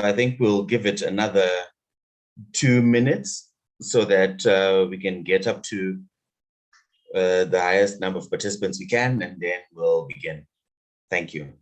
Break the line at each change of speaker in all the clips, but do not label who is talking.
I think we'll give it another 2 minutes so that we can get up to the highest number of participants we can, and then we'll begin. Thank you.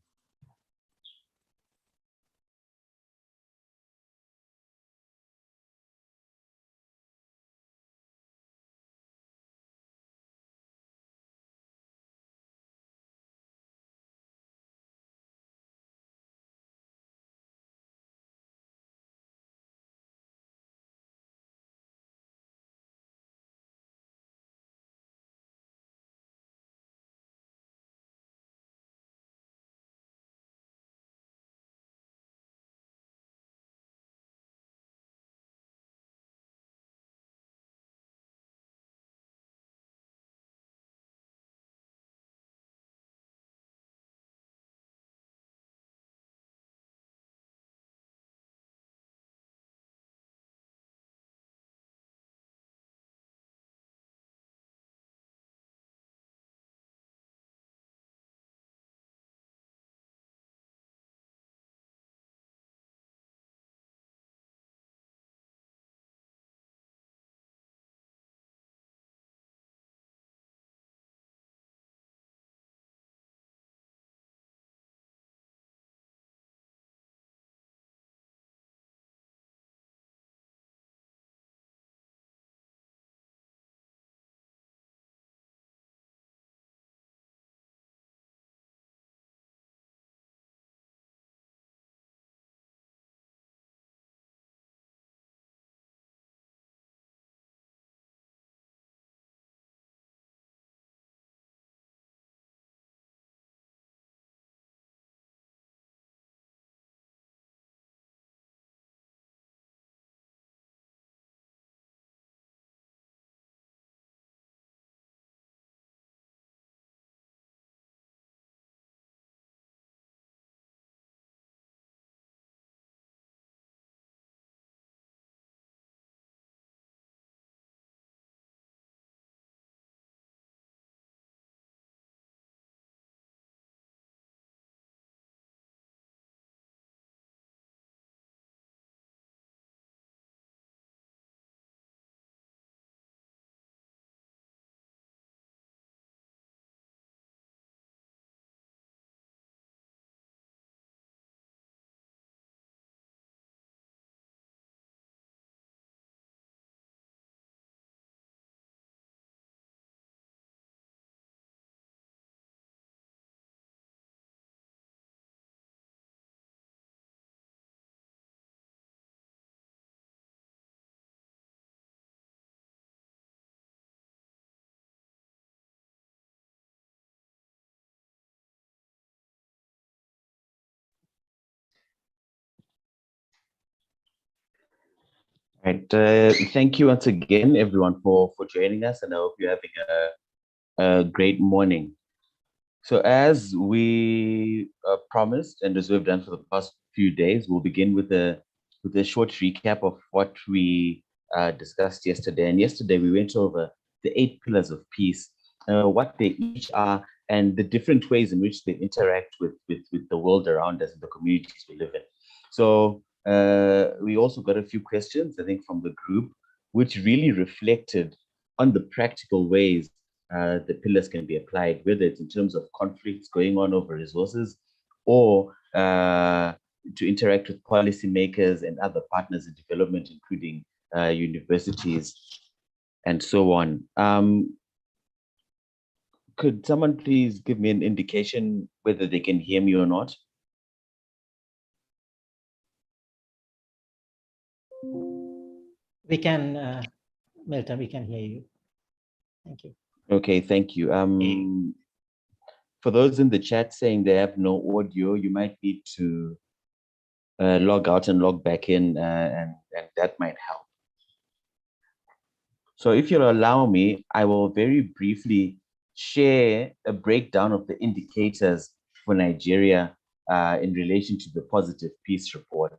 Right. Thank you once again, everyone, for joining us, and I hope you're having a great morning. So as we promised, and as we've done for the past few days, we'll begin with a short recap of what we discussed yesterday. And yesterday we went over the 8 pillars of peace, what they each are, and the different ways in which they interact with the world around us and the communities we live in. So we also got a few questions, I think, from the group, which really reflected on the practical ways the pillars can be applied, whether it's in terms of conflicts going on over resources or to interact with policymakers and other partners in development, including universities and so on. Could someone please give me an indication whether they can hear me or not?
We can, Milton, we can hear you. Thank you.
Okay, thank you. For those in the chat saying they have no audio, you might need to log out and log back in, and that might help. So if you'll allow me, I will very briefly share a breakdown of the indicators for Nigeria in relation to the Positive Peace Report.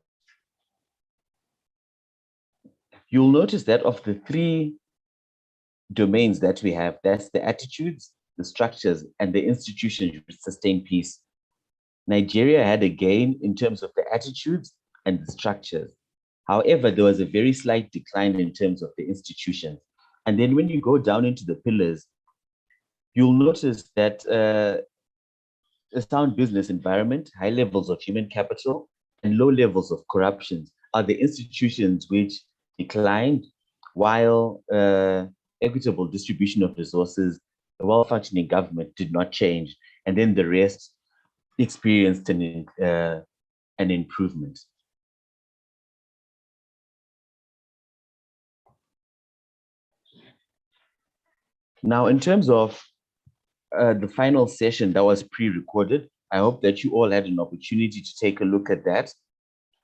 You'll notice that of the 3 domains that we have, that's the attitudes, the structures, and the institutions which sustain peace. Nigeria had a gain in terms of the attitudes and the structures. However, there was a very slight decline in terms of the institutions. And then when you go down into the pillars, you'll notice that a sound business environment, high levels of human capital, and low levels of corruption are the institutions which declined, while equitable distribution of resources, a well-functioning government did not change, and then the rest experienced an improvement. Now, in terms of the final session that was pre-recorded, I hope that you all had an opportunity to take a look at that.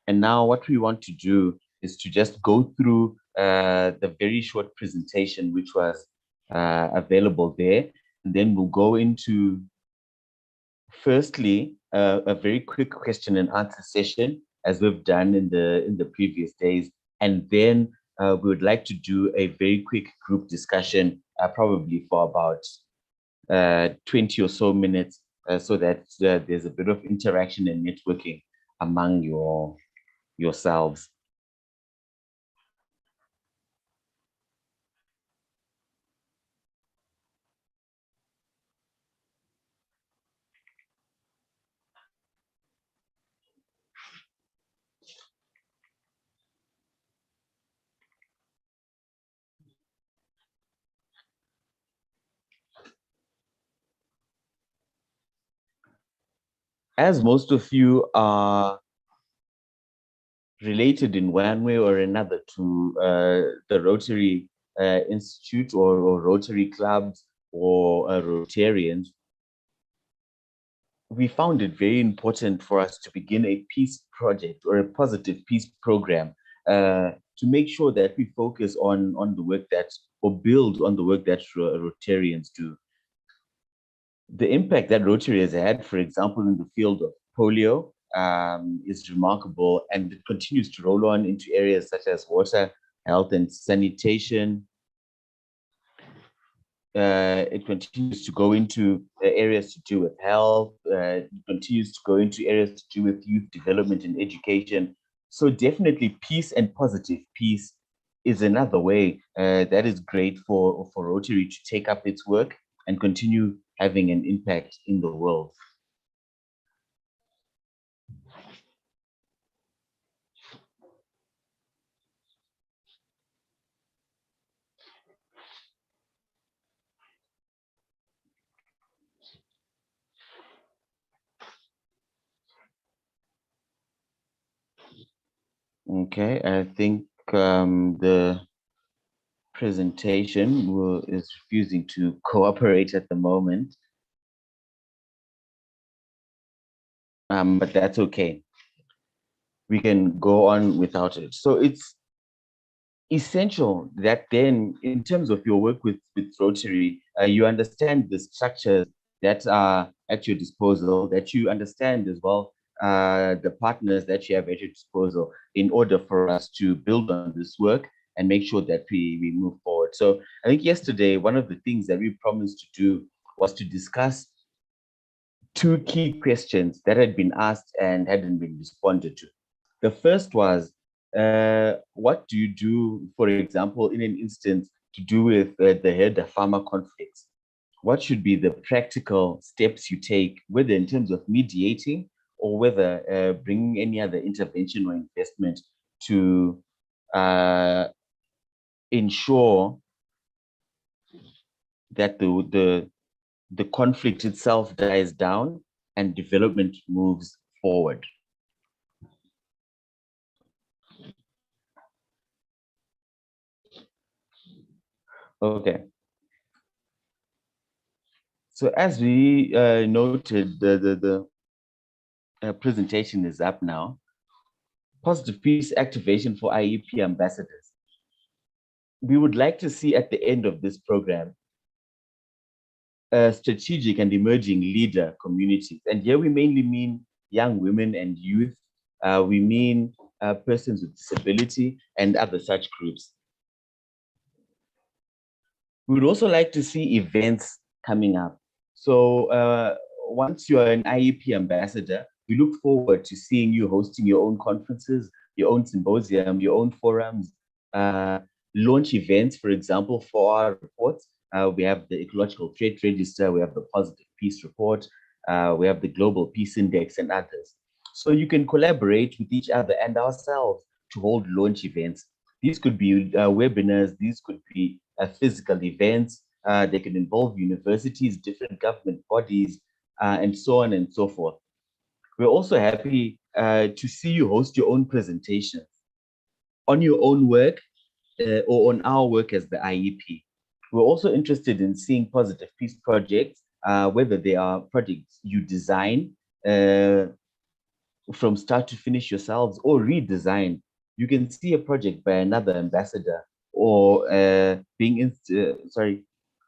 And now what we want to do is to just go through the very short presentation which was available there. And then we'll go into, firstly, a very quick question and answer session, as we've done in the previous days. And then we would like to do a very quick group discussion, probably for about 20 or so minutes, so that there's a bit of interaction and networking among yourselves. As most of you are related in one way or another to the Rotary Institute or Rotary clubs or Rotarians, we found it very important for us to begin a peace project or a positive peace program to make sure that we focus on the work or build on the work that Rotarians do. The impact that Rotary has had, for example, in the field of polio is remarkable, and it continues to roll on into areas such as water, health, and sanitation. It continues to go into areas to do with health. It continues to go into areas to do with youth development and education. So definitely peace and positive peace is another way that is great for Rotary to take up its work and continue having an impact in the world. Okay, I think the presentation is refusing to cooperate at the moment. But that's okay. We can go on without it. So it's essential that then, in terms of your work with Rotary, you understand the structures that are at your disposal, that you understand as well the partners that you have at your disposal in order for us to build on this work and make sure that we move forward. So I think yesterday, one of the things that we promised to do was to discuss two key questions that had been asked and hadn't been responded to. The first was, what do you do, for example, in an instance to do with the herder-farmer conflicts? What should be the practical steps you take, whether in terms of mediating or whether bringing any other intervention or investment to ensure that the conflict itself dies down and development moves forward? Okay. So as we noted, the presentation is up now. Positive peace activation for IEP ambassadors. We would like to see at the end of this program strategic and emerging leader communities. And here we mainly mean young women and youth. We mean persons with disability and other such groups. We would also like to see events coming up. So once you're an IEP ambassador, we look forward to seeing you hosting your own conferences, your own symposium, your own forums, launch events, for example, for our reports. We have the Ecological Threat Register, we have the Positive Peace Report, we have the Global Peace Index and others. So you can collaborate with each other and ourselves to hold launch events. These could be webinars, these could be physical events, they can involve universities, different government bodies, and so on and so forth. We're also happy to see you host your own presentations on your own work or on our work as the IEP. We're also interested in seeing positive peace projects, whether they are projects you design from start to finish yourselves or redesign. You can see a project by another ambassador or being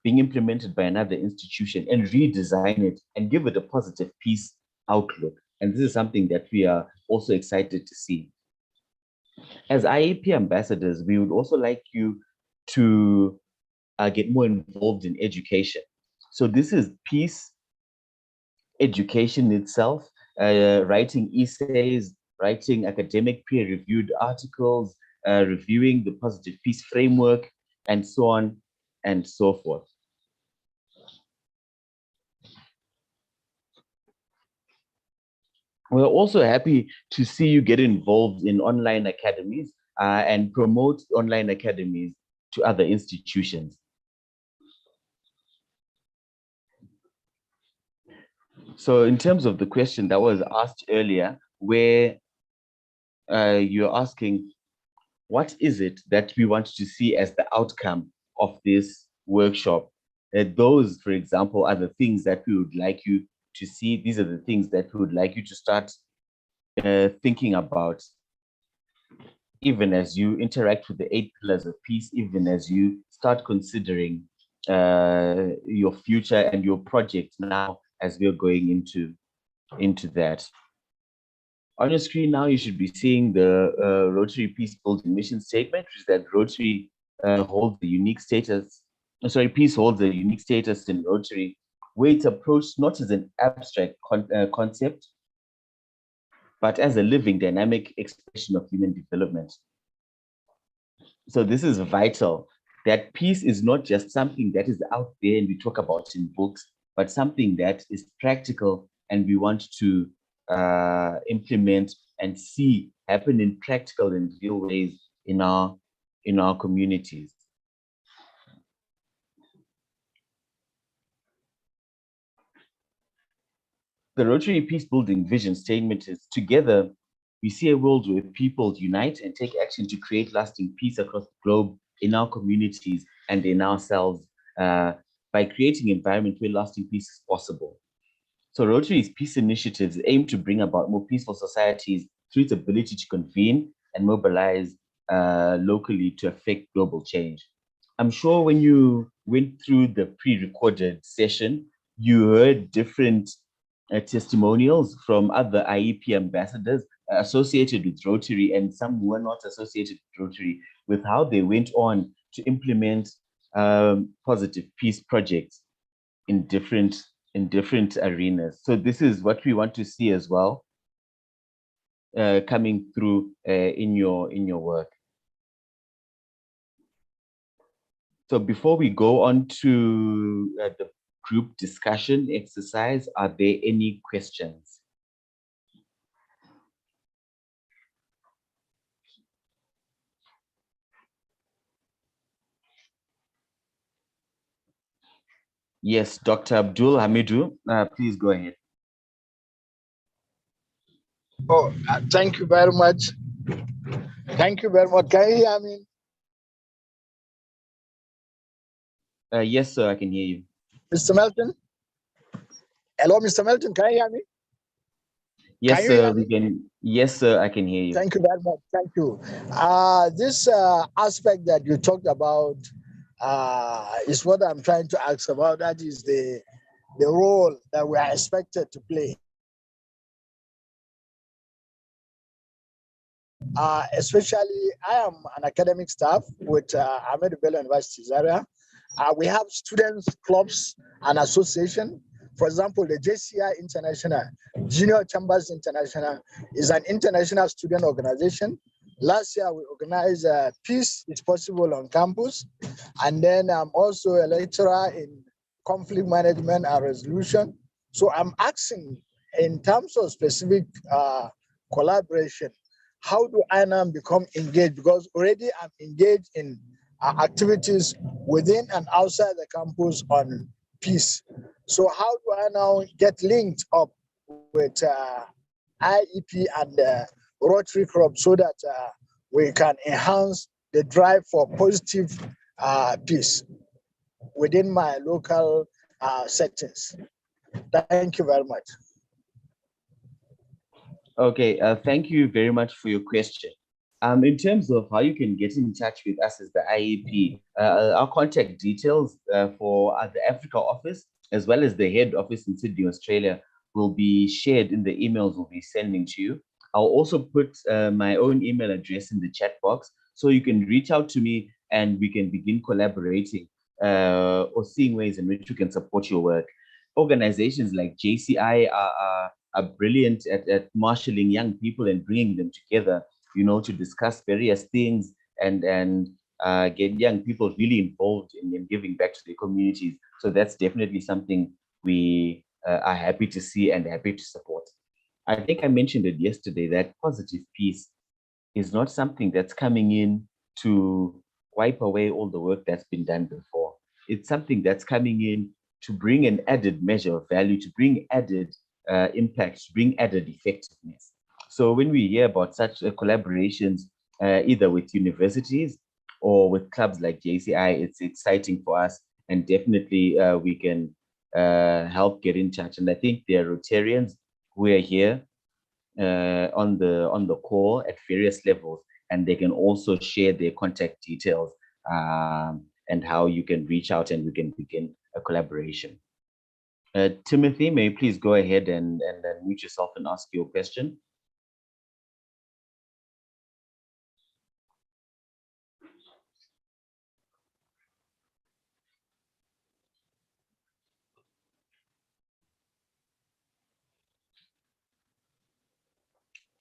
implemented by another institution and redesign it and give it a positive peace outlook. And this is something that we are also excited to see. As IEP ambassadors, we would also like you to get more involved in education. So this is peace education itself, writing essays, writing academic peer-reviewed articles, reviewing the positive peace framework, and so on and so forth. We're also happy to see you get involved in online academies and promote online academies to other institutions. So in terms of the question that was asked earlier, where you're asking, what is it that we want to see as the outcome of this workshop? Those, for example, are the things that we would like you to see. These are the things that we would like you to start thinking about, even as you interact with the 8 pillars of peace, even as you start considering your future and your project now as we're going into that. On your screen now, you should be seeing the Rotary Peace Building mission statement, which is that Rotary holds the unique status, peace holds a unique status in Rotary, where it's approached not as an abstract concept, but as a living, dynamic expression of human development. So this is vital, that peace is not just something that is out there and we talk about in books, but something that is practical and we want to implement and see happen in practical and real ways in our communities. The Rotary Peace Building vision statement is, together, we see a world where people unite and take action to create lasting peace across the globe in our communities and in ourselves by creating an environment where lasting peace is possible. So Rotary's peace initiatives aim to bring about more peaceful societies through its ability to convene and mobilize locally to affect global change. I'm sure when you went through the pre-recorded session, you heard different testimonials from other IEP ambassadors associated with Rotary and some who were not associated with Rotary, with how they went on to implement positive peace projects in different arenas. So this is what we want to see as well coming through in your work. So before we go on to the group discussion exercise, are there any questions? Yes, Dr. Abdul Hamidu, please go ahead.
Oh, thank you very much. Thank you very much. Can you hear me?
Yes, sir, I can hear you.
Mr. Melton? Hello, Mr. Melton, can you hear me?
Yes, sir, we can. Yes, sir, I can hear you.
Thank you very much. Thank you. This aspect that you talked about is what I'm trying to ask about. That is the role that we are expected to play. Especially, I am an academic staff with Ahmed Bello University Zaria. We have students, clubs, and association For example, the JCI International, Junior Chambers International, is an international student organization. Last year, we organized Peace is Possible on campus. And then I'm also a lecturer in conflict management and resolution. So I'm asking, in terms of specific collaboration, how do I now become engaged? Because already I'm engaged in activities within and outside the campus on peace. So how do I now get linked up with IEP and Rotary Club so that we can enhance the drive for positive peace within my local settings? Thank you very much.
Okay, thank you very much for your question. In terms of how you can get in touch with us as the IEP, our contact details for the Africa office, as well as the head office in Sydney, Australia, will be shared in the emails we'll be sending to you. I'll also put my own email address in the chat box, so you can reach out to me and we can begin collaborating or seeing ways in which we can support your work. Organizations like JCI are brilliant at marshalling young people and bringing them together, you know, to discuss various things and get young people really involved in giving back to their communities. So that's definitely something we are happy to see and happy to support. I think I mentioned it yesterday that positive peace is not something that's coming in to wipe away all the work that's been done before. It's something that's coming in to bring an added measure of value, to bring added impact, to bring added effectiveness. So when we hear about such collaborations, either with universities or with clubs like JCI, it's exciting for us, and definitely we can help get in touch. And I think there are Rotarians who are here on the call at various levels, and they can also share their contact details and how you can reach out and we can begin a collaboration. Timothy, may you please go ahead and mute yourself and ask your question.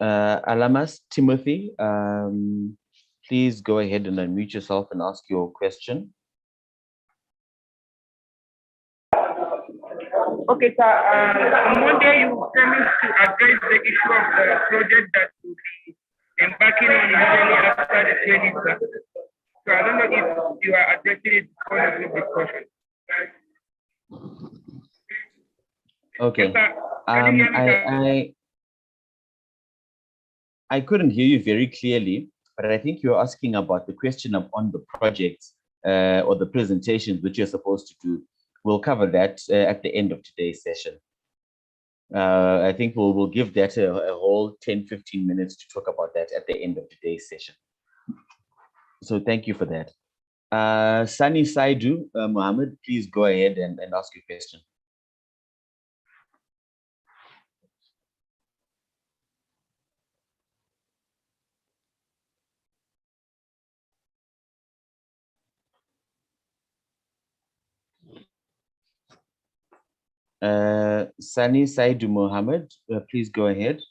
Alamas, Timothy, please go ahead and unmute yourself and ask your question.
Okay, sir. On Monday, you promised to address the issue of the project that will be embarking on usually after the training, sir. So I don't know if you are addressing it before the discussion.
Okay.
Yes, can you hear me,
I couldn't hear you very clearly, but I think you're asking about the question on the projects or the presentations which you're supposed to do. We'll cover that at the end of today's session. I think we'll give that a whole 10-15 minutes to talk about that at the end of today's session. So thank you for that. Sani Saidu, Mohammed, please go ahead and ask your question. Sani Saidu Mohammed, please go ahead.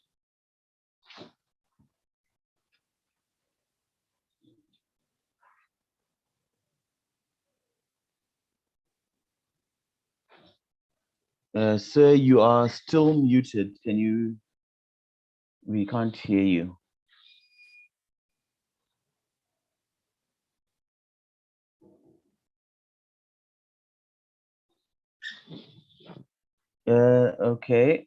Sir, you are still muted. We can't hear you. Okay.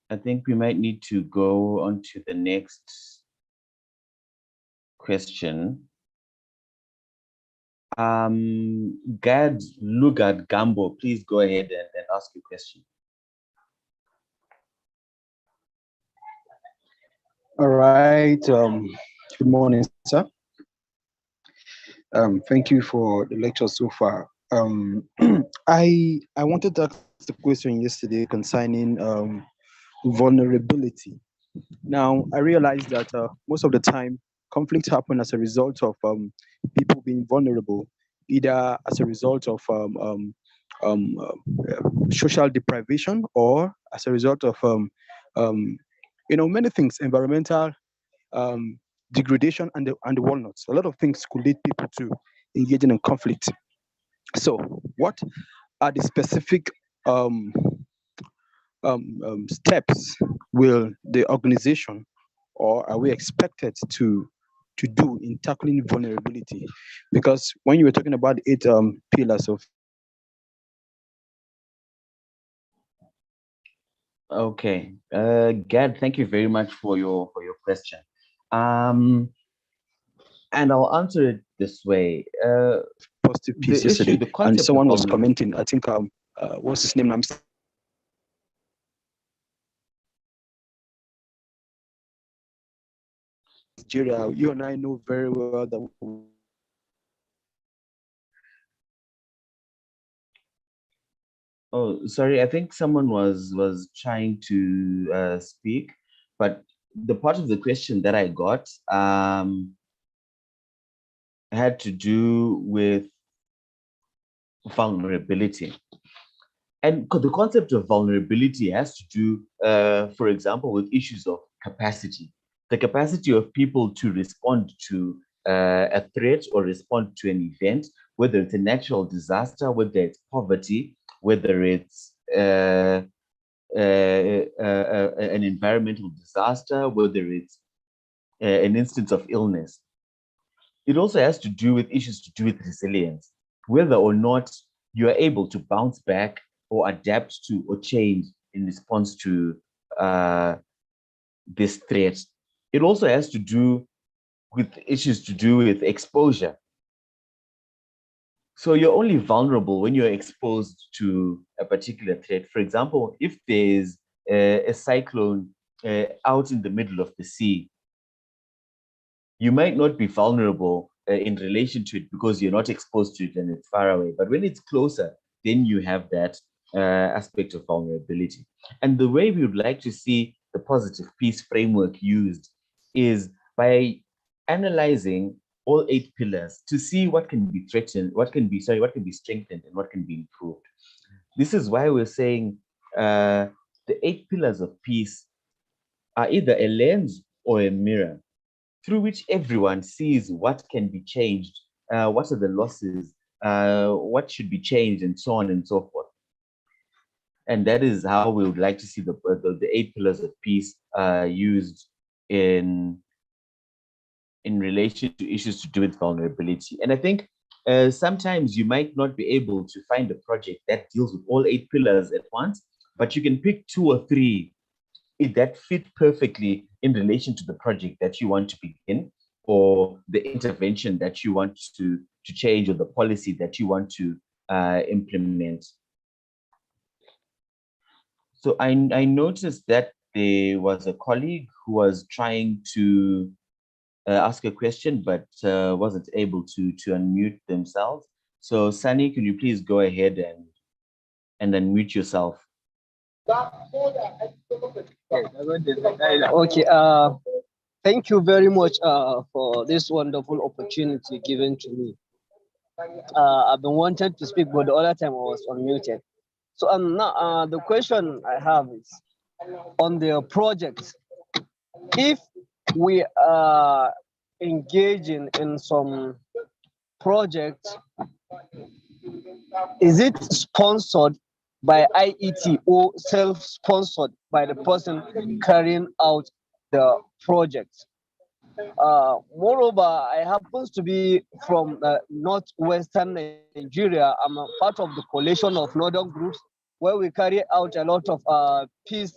I think we might need to go on to the next question. Gad Lugard Gambo, please go ahead and ask your question.
All right. Good morning, sir. Thank you for the lecture so far. I wanted to ask the question yesterday concerning vulnerability. Now, I realized that most of the time, conflicts happen as a result of people being vulnerable, either as a result of social deprivation, or as a result of many things, environmental degradation and the walnuts. A lot of things could lead people to engaging in conflict. So, what are the specific steps will the organization, or are we expected to do in tackling vulnerability? Because when you were talking about 8 pillars of
Okay, Gad, thank you very much for your question. And I'll answer it this way.
positive peace
The issue,
yesterday,
the
and
concept
someone
of
was commenting. I think what's his name? Nigeria. You and I know very well that.
Oh, sorry. I think someone was trying to speak, but the part of the question that I got had to do with vulnerability. And the concept of vulnerability has to do, for example, with issues of capacity. The capacity of people to respond to a threat or respond to an event, whether it's a natural disaster, whether it's poverty, whether it's an environmental disaster, whether it's an instance of illness. It also has to do with issues to do with resilience, whether or not you are able to bounce back or adapt to or change in response to this threat. It also has to do with issues to do with exposure. So you're only vulnerable when you're exposed to a particular threat. For example, if there's a cyclone out in the middle of the sea, you might not be vulnerable in relation to it because you're not exposed to it and it's far away. But when it's closer, then you have that aspect of vulnerability. And the way we would like to see the positive peace framework used is by analyzing all 8 pillars to see what can be threatened, what can be strengthened, and what can be improved. This is why we're saying the 8 pillars of peace are either a lens or a mirror through which everyone sees what can be changed, what are the losses, what should be changed, and so on and so forth. And that is how we would like to see the 8 pillars of peace used in relation to issues to do with vulnerability. And I think sometimes you might not be able to find a project that deals with all 8 pillars at once, but you can pick 2 or 3 that fit perfectly in relation to the project that you want to begin, or the intervention that you want to change, or the policy that you want to implement. So I noticed that there was a colleague who was trying to ask a question, but wasn't able to unmute themselves. So Sunny, can you please go ahead and unmute yourself?
Okay. Thank you very much for this wonderful opportunity given to me. I've been wanting to speak, but the other time I was unmuted. So now the question I have is on the project. If we are engaging in some project, is it sponsored by IET or self-sponsored by the person carrying out the project? Moreover, I happen to be from northwestern Nigeria. I'm a part of the coalition of northern groups where we carry out a lot of peace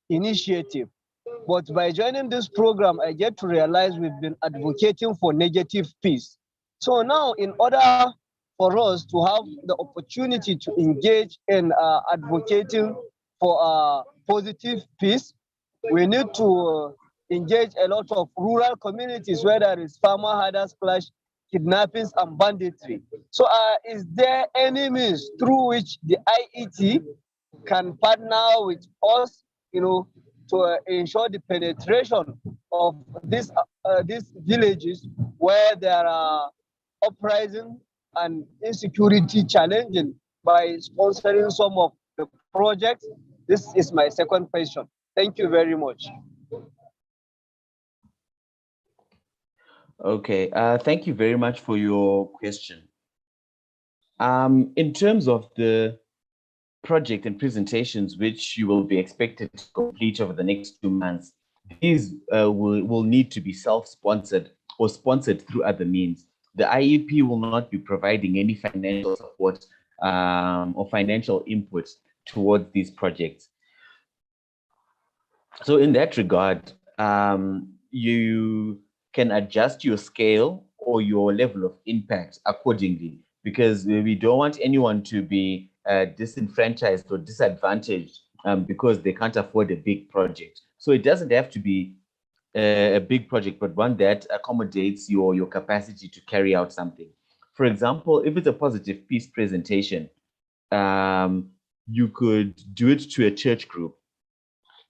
initiative. But by joining this program, I get to realize we've been advocating for negative peace. So now, in order for us to have the opportunity to engage in advocating for positive peace, we need to engage a lot of rural communities where there is farmer herders clash, kidnappings, and banditry. So is there any means through which the IET can partner with us, to ensure the penetration of these villages where there are uprising and insecurity challenging by sponsoring some of the projects? This is my second question. Thank you very much.
Okay, thank you very much for your question. In terms of the project and presentations which you will be expected to complete over the next 2 months, these will need to be self-sponsored or sponsored through other means. The IEP will not be providing any financial support or financial input towards these projects. So in that regard, you can adjust your scale or your level of impact accordingly, because we don't want anyone to be disenfranchised or disadvantaged because they can't afford a big project. So it doesn't have to be a big project, but one that accommodates your capacity to carry out something. For example, if it's a positive peace presentation, you could do it to a church group.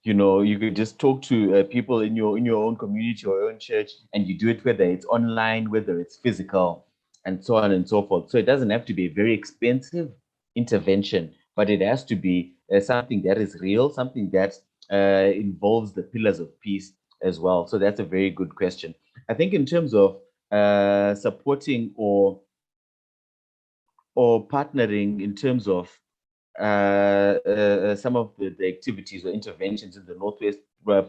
You know, you could just talk to people in your own community or your own church, and you do it whether it's online, whether it's physical, and so on and so forth. So it doesn't have to be a very expensive intervention, but it has to be something that is real, something that involves the pillars of peace as well. So that's a very good question. I think in terms of supporting or partnering in terms of some of the activities or interventions in the Northwest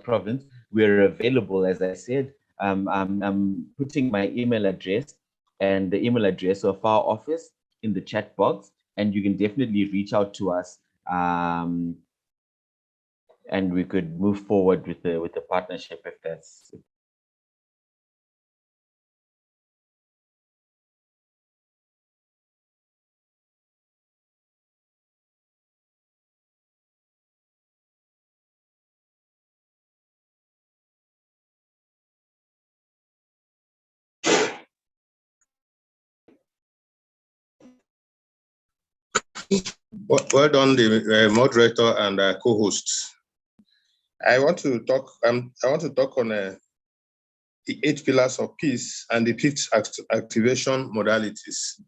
province, we're available. As I said, I'm putting my email address and the email address of our office in the chat box, and you can definitely reach out to us, and we could move forward with the partnership if that's.
Well done, the moderator and co-hosts. I want to talk on the 8 pillars of peace and the peace activation modalities.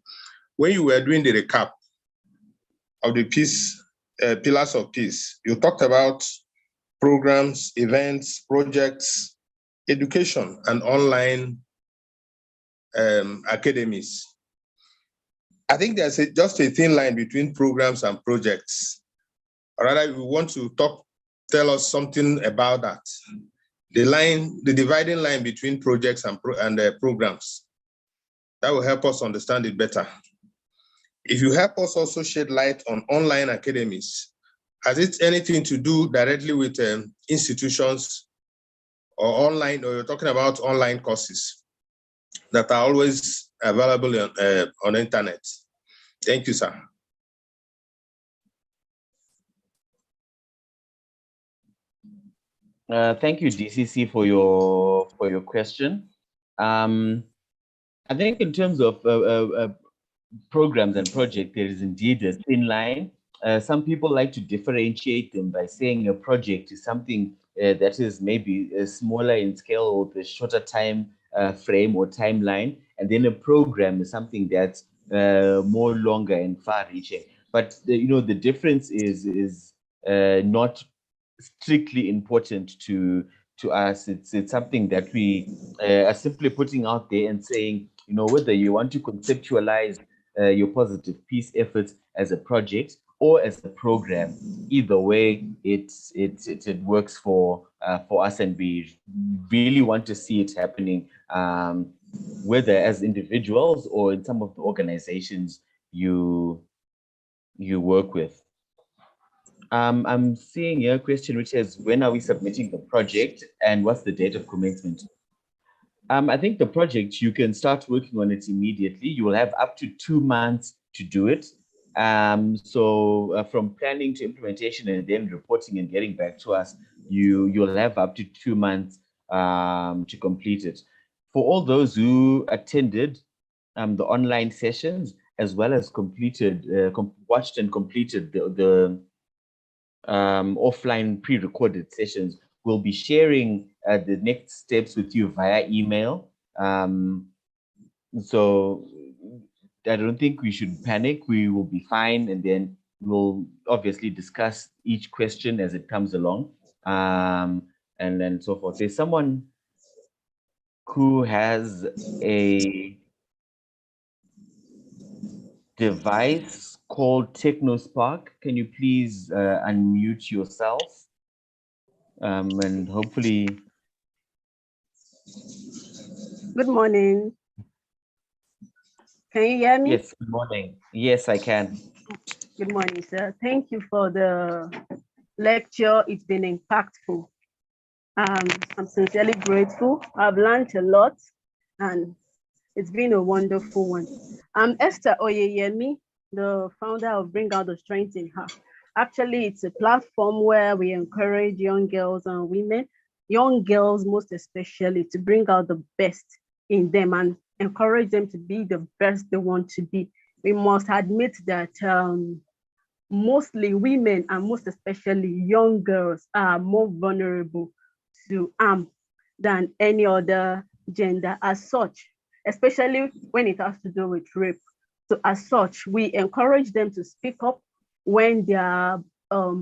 When you were doing the recap of the peace pillars of peace, you talked about programs, events, projects, education, and online academies. I think there's just a thin line between programs and projects. Or rather, we want to tell us something about that. The dividing line between projects and programs. That will help us understand it better. If you help us also shed light on online academies, has it anything to do directly with institutions or online, or you're talking about online courses that are always available on the internet? Thank you, sir.
Thank you, DCC, for your question. I think in terms of programs and projects, there is indeed a thin line. Some people like to differentiate them by saying a project is something that is maybe smaller in scale or with a shorter time frame or timeline, and then a program is something that's more longer and far-reaching. But the difference is not strictly important to us. It's something that we are simply putting out there and saying, whether you want to conceptualize your positive peace efforts as a project or as a program, either way, it works for us, and we really want to see it happening, whether as individuals or in some of the organizations you work with. I'm seeing a question which says, when are we submitting the project and what's the date of commencement? I think the project, you can start working on it immediately. You will have up to 2 months to do it. So from planning to implementation and then reporting and getting back to us, you'll have up to 2 months to complete it. For all those who attended the online sessions, as well as watched and completed the offline pre-recorded sessions, we'll be sharing the next steps with you via email. So I don't think we should panic. We will be fine, and then we'll obviously discuss each question as it comes along, and then so forth. There's someone who has a device called TechnoSpark. Can you please unmute yourself? And hopefully.
Good morning. Can you hear me?
Yes, good morning. Yes, I can.
Good morning, sir. Thank you for the lecture. It's been impactful. I'm sincerely grateful. I've learned a lot and it's been a wonderful one. I'm Esther Oyeyemi, the founder of Bring Out the Strength in Her. Actually, it's a platform where we encourage young girls and women, young girls most especially, to bring out the best in them and encourage them to be the best they want to be. We must admit that mostly women and most especially young girls are more vulnerable to harm than any other gender as such, especially when it has to do with rape. So as such, we encourage them to speak up when they are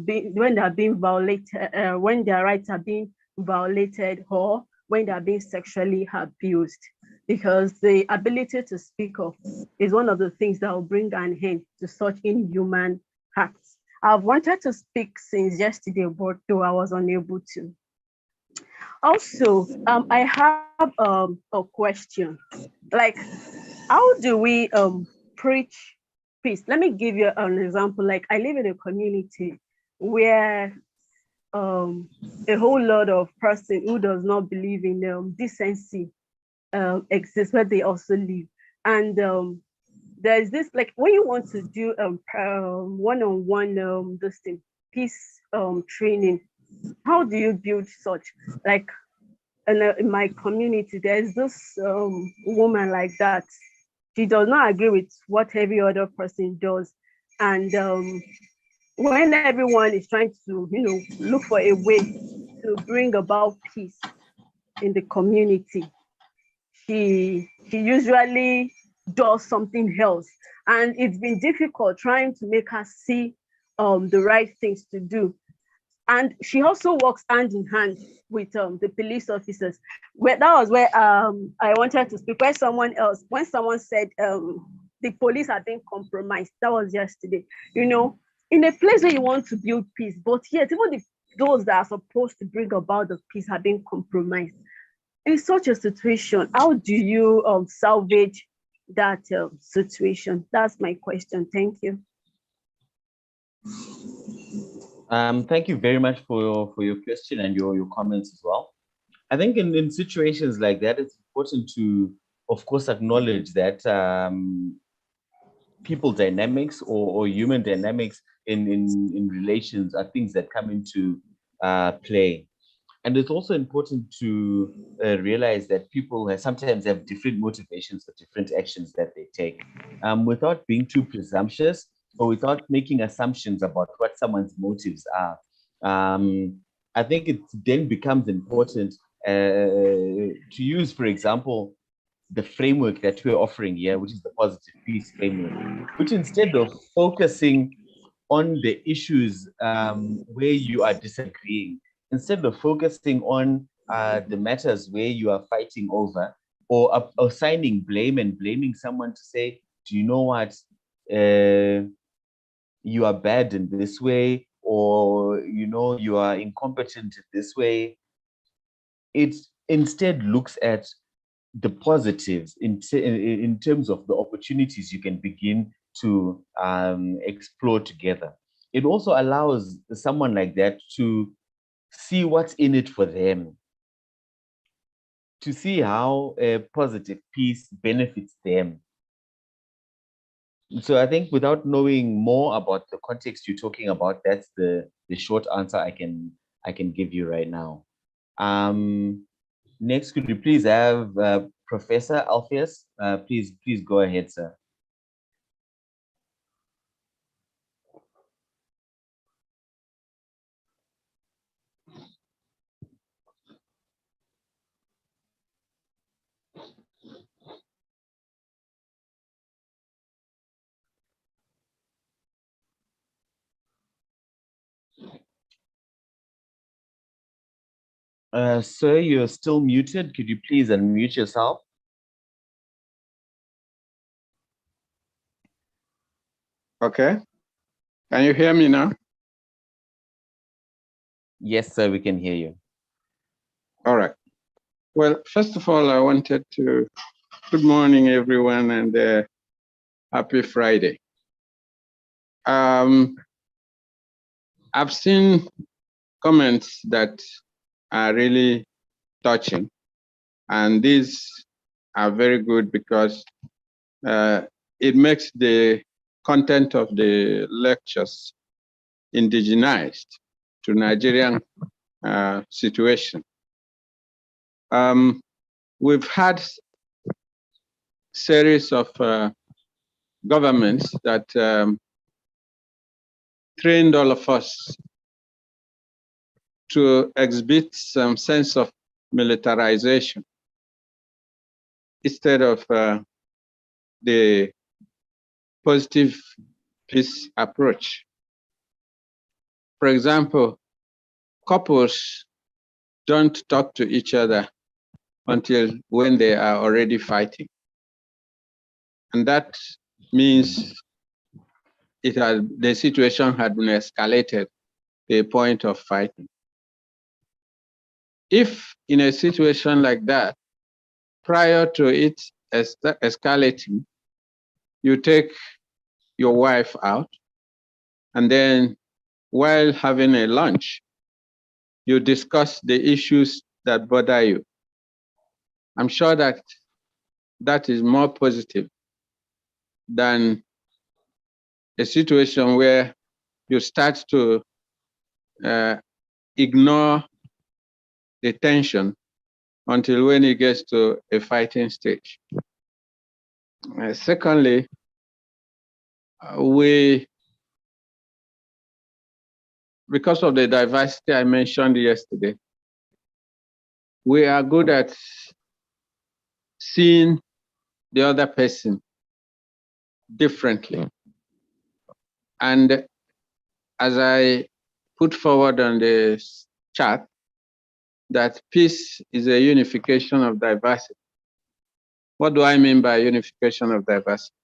being violated, when their rights are being violated, or when they are being sexually abused, because the ability to speak up is one of the things that will bring an end to such inhuman acts. I've wanted to speak since yesterday, but though I was unable to. Also, I have a question. Like, how do we preach peace? Let me give you an example. Like, I live in a community where a whole lot of person who does not believe in decency exists where they also live. And there's this, like, when you want to do one-on-one this thing, peace training, how do you build such? Like, in my community, there's this woman like that. She does not agree with what every other person does. And when everyone is trying to, look for a way to bring about peace in the community, she usually does something else. And it's been difficult trying to make her see the right things to do. And she also works hand in hand with the police officers. That was where I wanted to speak. When someone said the police are being compromised, that was yesterday. In a place where you want to build peace, but yet even those that are supposed to bring about the peace are being compromised. In such a situation, how do you salvage that situation? That's my question. Thank you.
Thank you very much for your question and your comments as well. I think in situations like that, it's important to, of course, acknowledge that people dynamics or human dynamics in relations are things that come into play. And it's also important to realize that people sometimes have different motivations for different actions that they take. Without being too presumptuous or without making assumptions about what someone's motives are, I think it then becomes important to use, for example, the framework that we're offering here, which is the positive peace framework, which instead of focusing on the issues where you are disagreeing, instead of focusing on the matters where you are fighting over, or assigning blame and blaming someone to say, do you know what, you are bad in this way, or you are incompetent in this way, it instead looks at the positives in terms of the opportunities you can begin to explore together. It also allows someone like that to see what's in it for them, to see how a positive peace benefits them. So I think without knowing more about the context you're talking about, that's the short answer I can give you right now. Next, could you please have Professor Alpheus? Please go ahead, sir. Sir, you're still muted. Could you please unmute yourself?
Okay. Can you hear me now?
Yes, sir, we can hear you.
All right. Well, first of all, I wanted to good morning, everyone, and happy Friday. I've seen comments that are really touching, and these are very good because it makes the content of the lectures indigenized to Nigerian situation. We've had series of governments that trained all of us to exhibit some sense of militarization instead of the positive peace approach. For example, couples don't talk to each other until when they are already fighting. And that means the situation had been escalated to a point of fighting. If in a situation like that, prior to it escalating, you take your wife out, and then while having a lunch, you discuss the issues that bother you. I'm sure that that is more positive than a situation where you start to ignore the tension until when it gets to a fighting stage. Secondly, because of the diversity I mentioned yesterday, we are good at seeing the other person differently. And as I put forward on the chart, that peace is a unification of diversity. What do I mean by unification of diversity?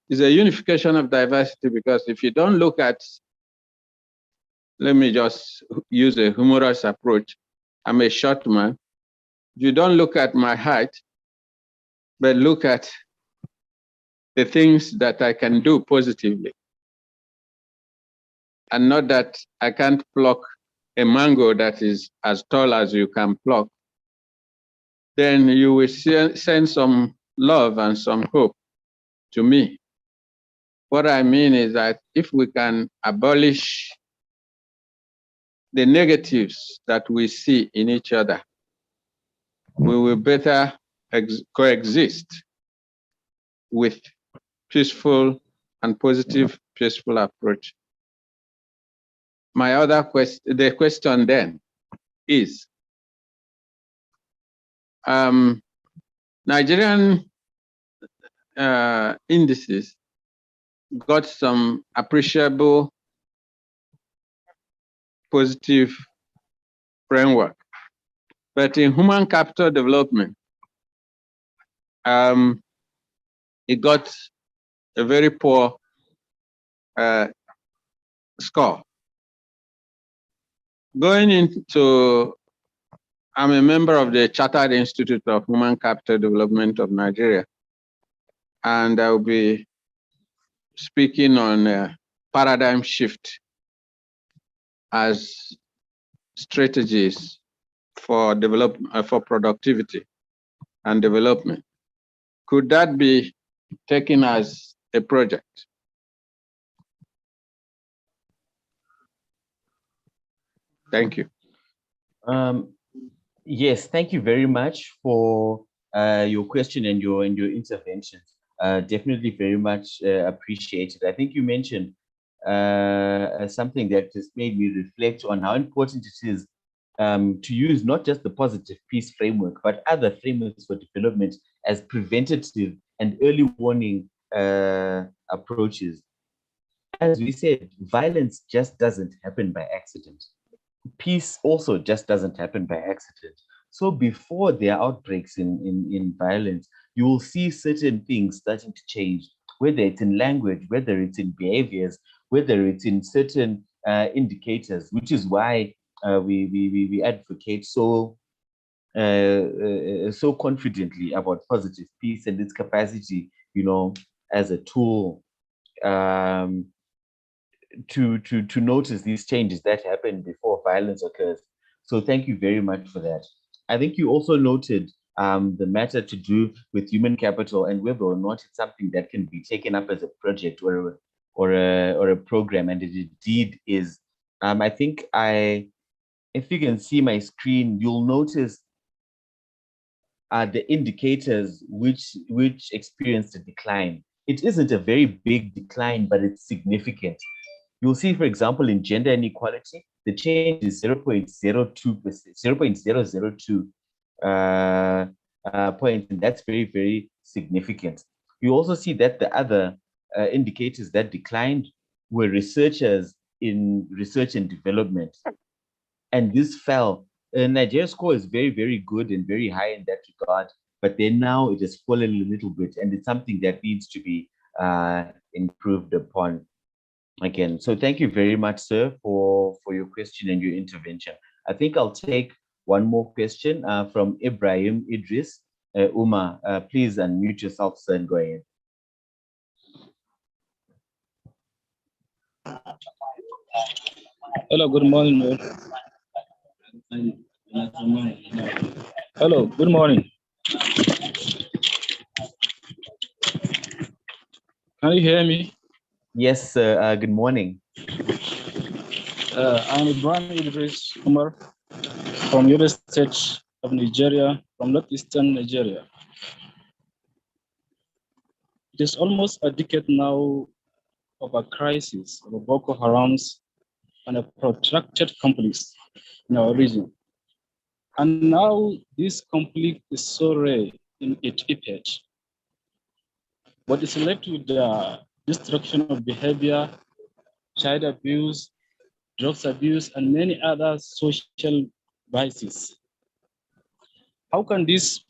It's a unification of diversity because if you don't look at, let me just use a humorous approach. I'm a short man. If you don't look at my height, but look at the things that I can do positively, and not that I can't pluck a mango that is as tall as you can pluck, then you will send some love and some hope to me. What I mean is that if we can abolish the negatives that we see in each other, we will better coexist with peaceful and positive peaceful approach. My other question, the question then is, Nigerian indices got some appreciable positive framework, but in human capital development, it got a very poor score. Going into, I'm a member of the Chartered Institute of Human Capital Development of Nigeria, and I'll be speaking on paradigm shift as strategies for for productivity and development. Could that be taken as a project? Thank you.
Yes, thank you very much for your question and your interventions. Definitely very much appreciated. I think you mentioned something that just made me reflect on how important it is to use not just the positive peace framework, but other frameworks for development as preventative and early warning approaches. As we said, violence just doesn't happen by accident. peace also just doesn't happen by accident. So before there are outbreaks in violence, you will see certain things starting to change, whether it's in language, whether it's in behaviors, whether it's in certain indicators, which is why we advocate so confidently about positive peace and its capacity, as a tool to notice these changes that happen before violence occurs. So thank you very much for that. I think you also noted the matter to do with human capital and whether or not it's something that can be taken up as a project or a program, and it indeed is. I think if you can see my screen, you'll notice the indicators which experienced a decline. It isn't a very big decline, but it's significant. You'll see, for example, in gender inequality, the change is 0.02%, 0.002 points, and that's very, very significant. You also see that the other indicators that declined were researchers in research and development, and this fell. Nigeria's score is very, very good and very high in that regard, but then now it has fallen a little bit, and it's something that needs to be improved upon again. So thank you very much, sir, for your question and your intervention. I think I'll take one more question from Ibrahim Idris. Uma, please unmute yourself, sir, and go ahead.
Hello, good morning. Hello, good morning. Can you hear me?
Yes, sir. Good morning.
I'm Ibrahim Idris Umar from Yobe State of Nigeria, from northeastern Nigeria. It is almost a decade now of a crisis of Boko Haram's and a protracted conflict in our region. And now this conflict is so rare in its effect, but it's left with the destruction of behavior, child abuse, drugs abuse, and many other social vices. How can this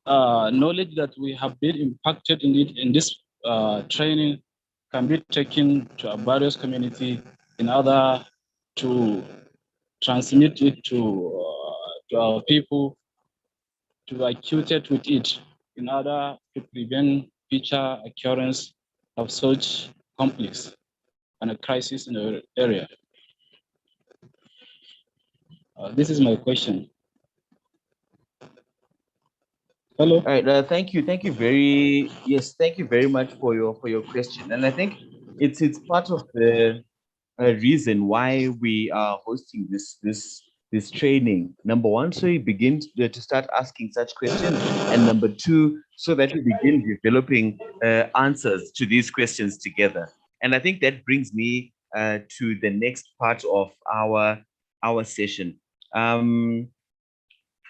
knowledge that we have been impacted in this training can be taken to a various community in order to transmit it to our people, to be acquainted with it in order to prevent future occurrence of such conflicts and a crisis in the area? This is my question. Hello.
All right. Thank you. Thank you very much for your question. And I think it's part of the reason why we are hosting this training. Number one, so you begin to start asking such questions, and number two, so that we begin developing answers to these questions together. And I think that brings me to the next part of our session.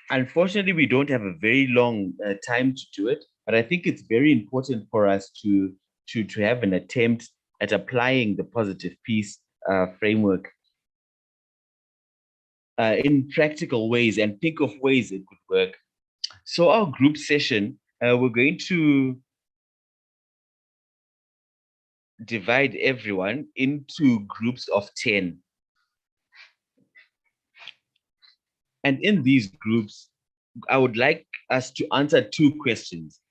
Unfortunately, we don't have a very long time to do it, but I think it's very important for us to have an attempt at applying the positive peace framework in practical ways and think of ways it could work. So our group session, we're going to divide everyone into groups of 10. And in these groups, I would like us to answer 2 questions.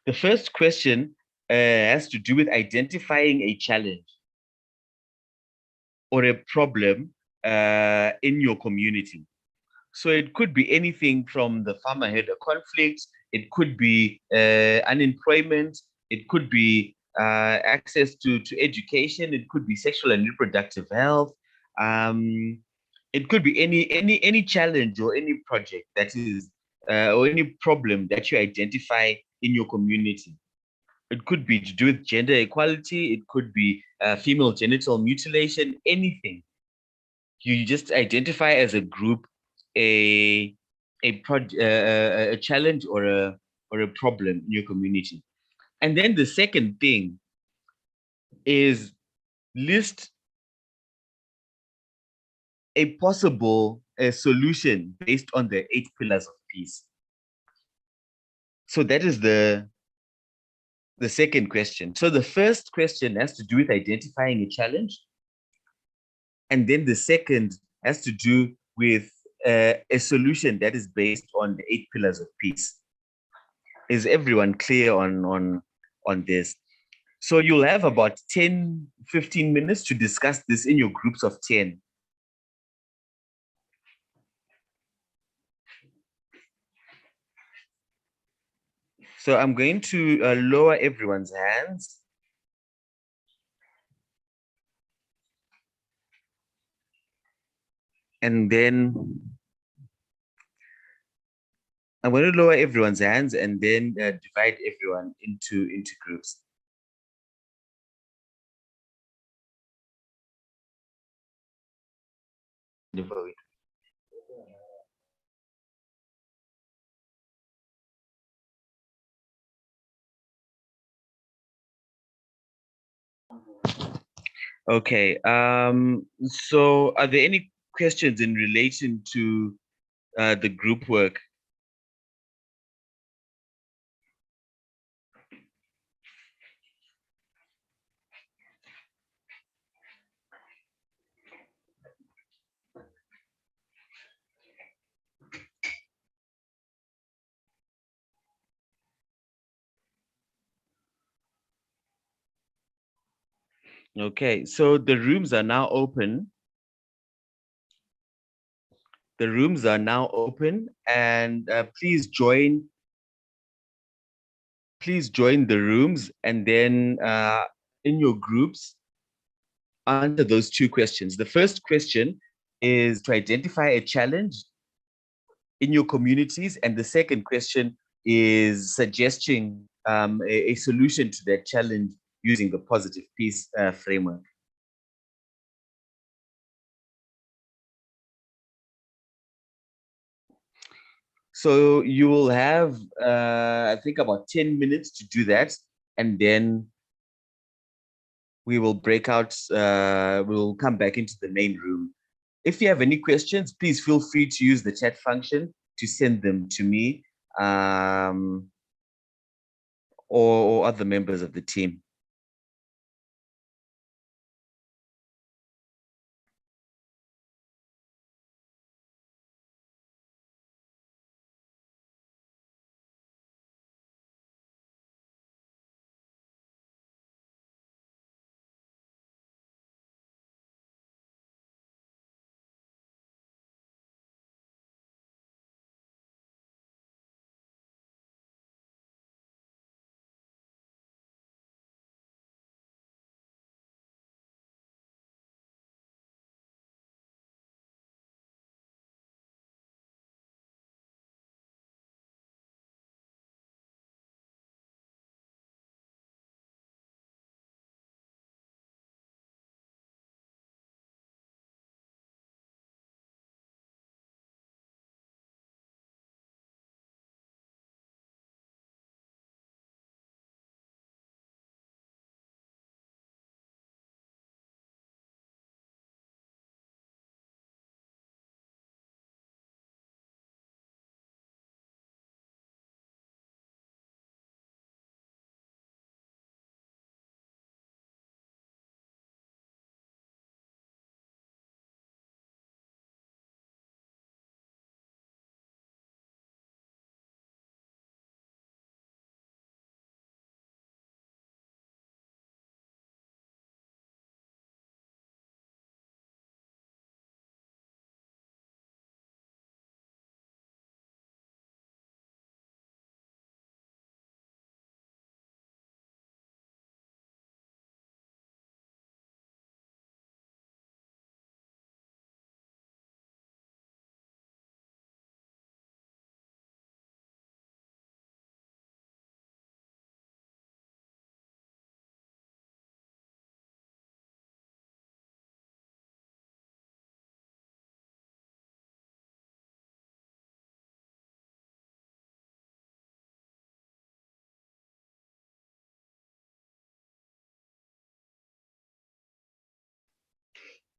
The first question has to do with identifying a challenge or a problem in your community. So it could be anything from the farmer-herder conflict, it could be unemployment, it could be access to education, it could be sexual and reproductive health, it could be any challenge or any project that is or any problem that you identify in your community. It could be to do with gender equality, it could be female genital mutilation, anything. You just identify as a group a challenge or a problem in your community. And then the second thing is list a possible solution based on the 8 pillars of peace. So that is the second question. So the first question has to do with identifying a challenge. And then the second has to do with a solution that is based on the 8 pillars of peace. Is everyone clear on this? So you'll have about 10, 15 minutes to discuss this in your groups of 10. So I'm going to lower everyone's hands. And then I'm going to lower everyone's hands and then divide everyone into groups. Okay. So are there any questions in relation to the group work? Okay, so the rooms are now open. The rooms are now open, and please join the rooms, and then in your groups, answer those 2 questions. The first question is to identify a challenge in your communities, and the second question is suggesting a solution to that challenge using the positive peace framework. So you will have, I think, about 10 minutes to do that, and then we will break out, we'll come back into the main room. If you have any questions, please feel free to use the chat function to send them to me or other members of the team.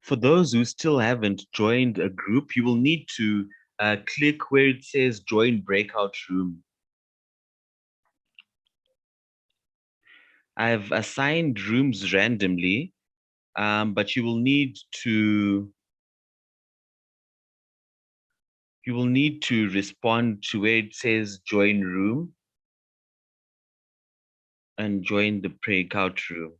For those who still haven't joined a group, you will need to click where it says join breakout room. I've assigned rooms randomly, but you will need to respond to where it says join room and join the breakout room.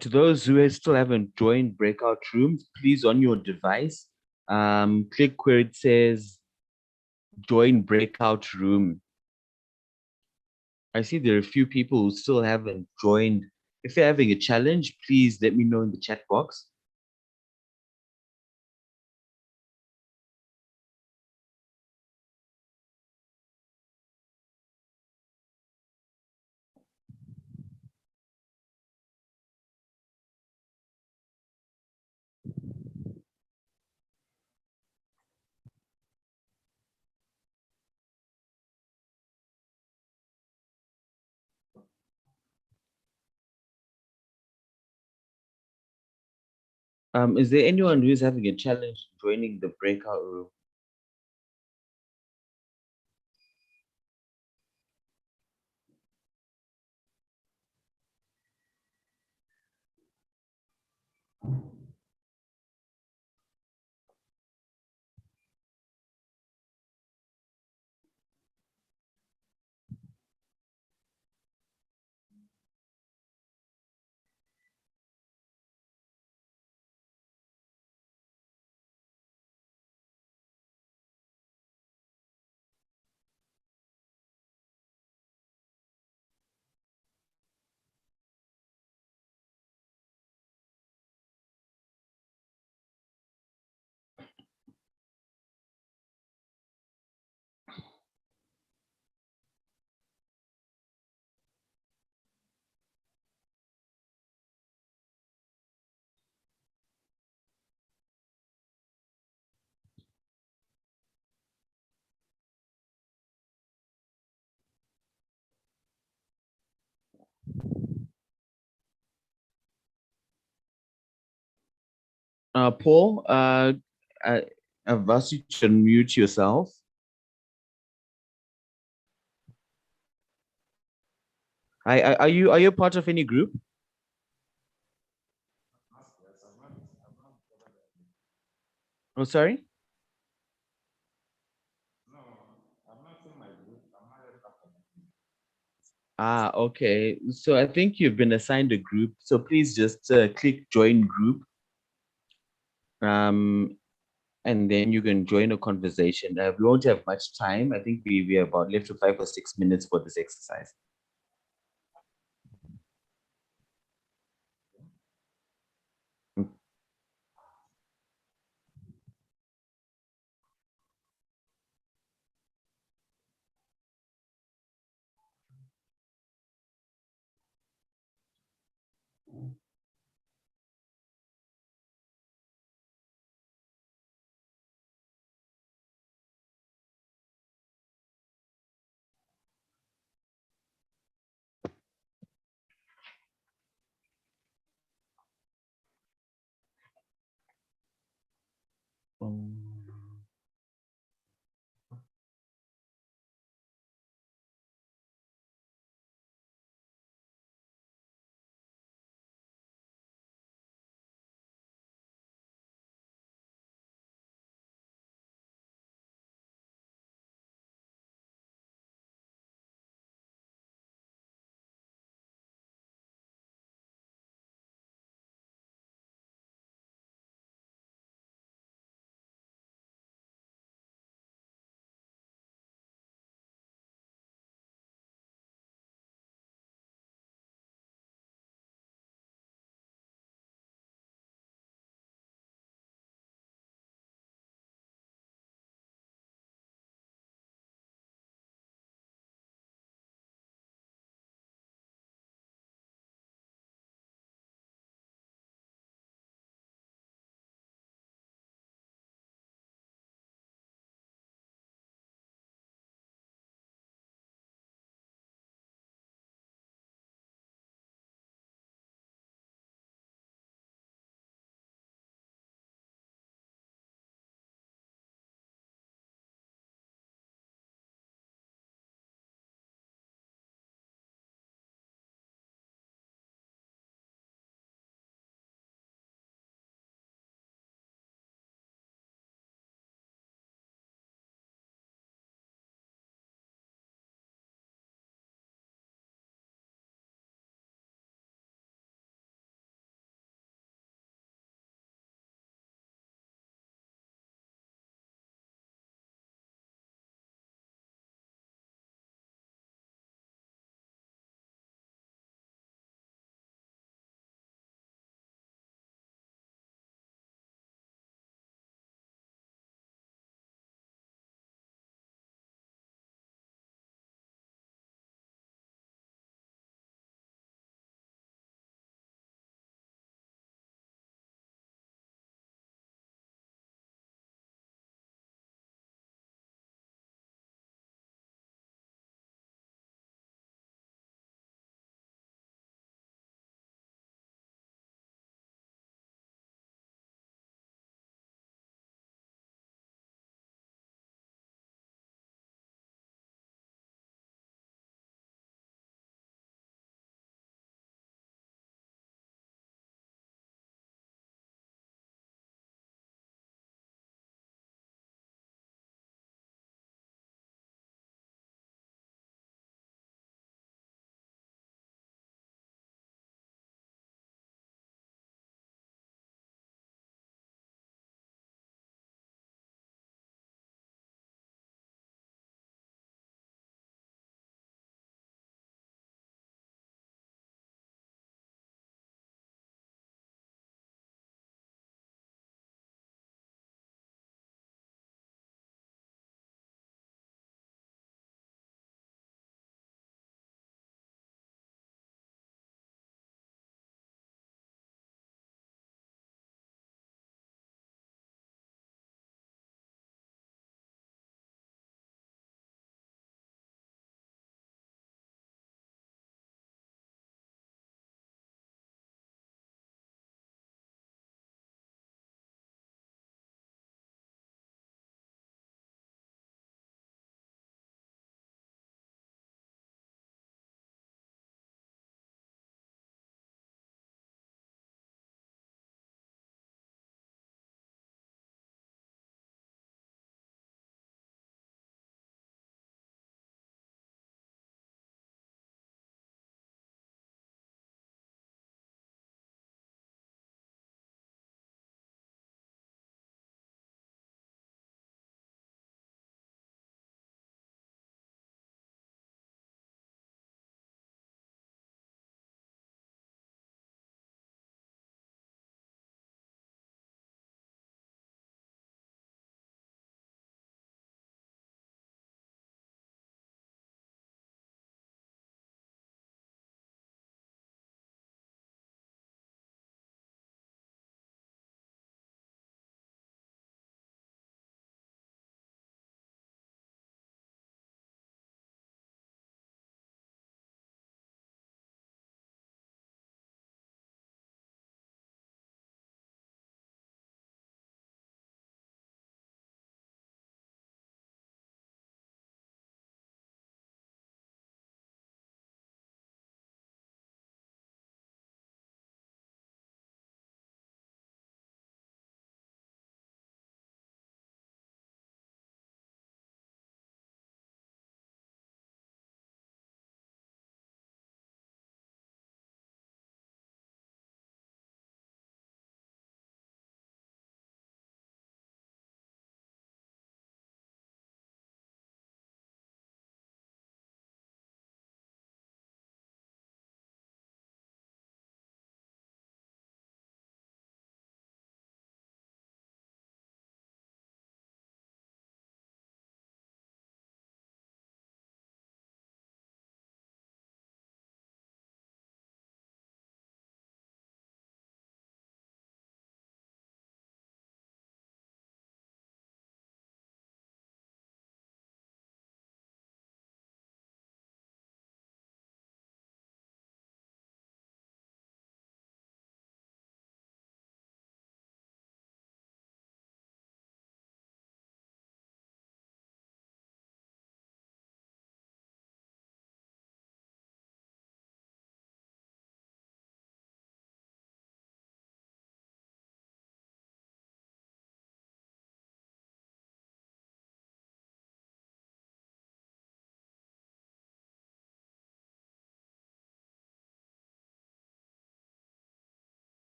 To those who still haven't joined breakout rooms, please on your device, click where it says join breakout room. I see there are a few people who still haven't joined. If you're having a challenge, please let me know in the chat box. Is there anyone who is having a challenge joining the breakout room? Paul, I've asked you to unmute yourself. Are you part of any group? Oh, sorry. Ah, okay. So I think you've been assigned a group. So please just click join group. And then you can join a conversation. We won't have much time. I think we are about left to 5 or 6 minutes for this exercise.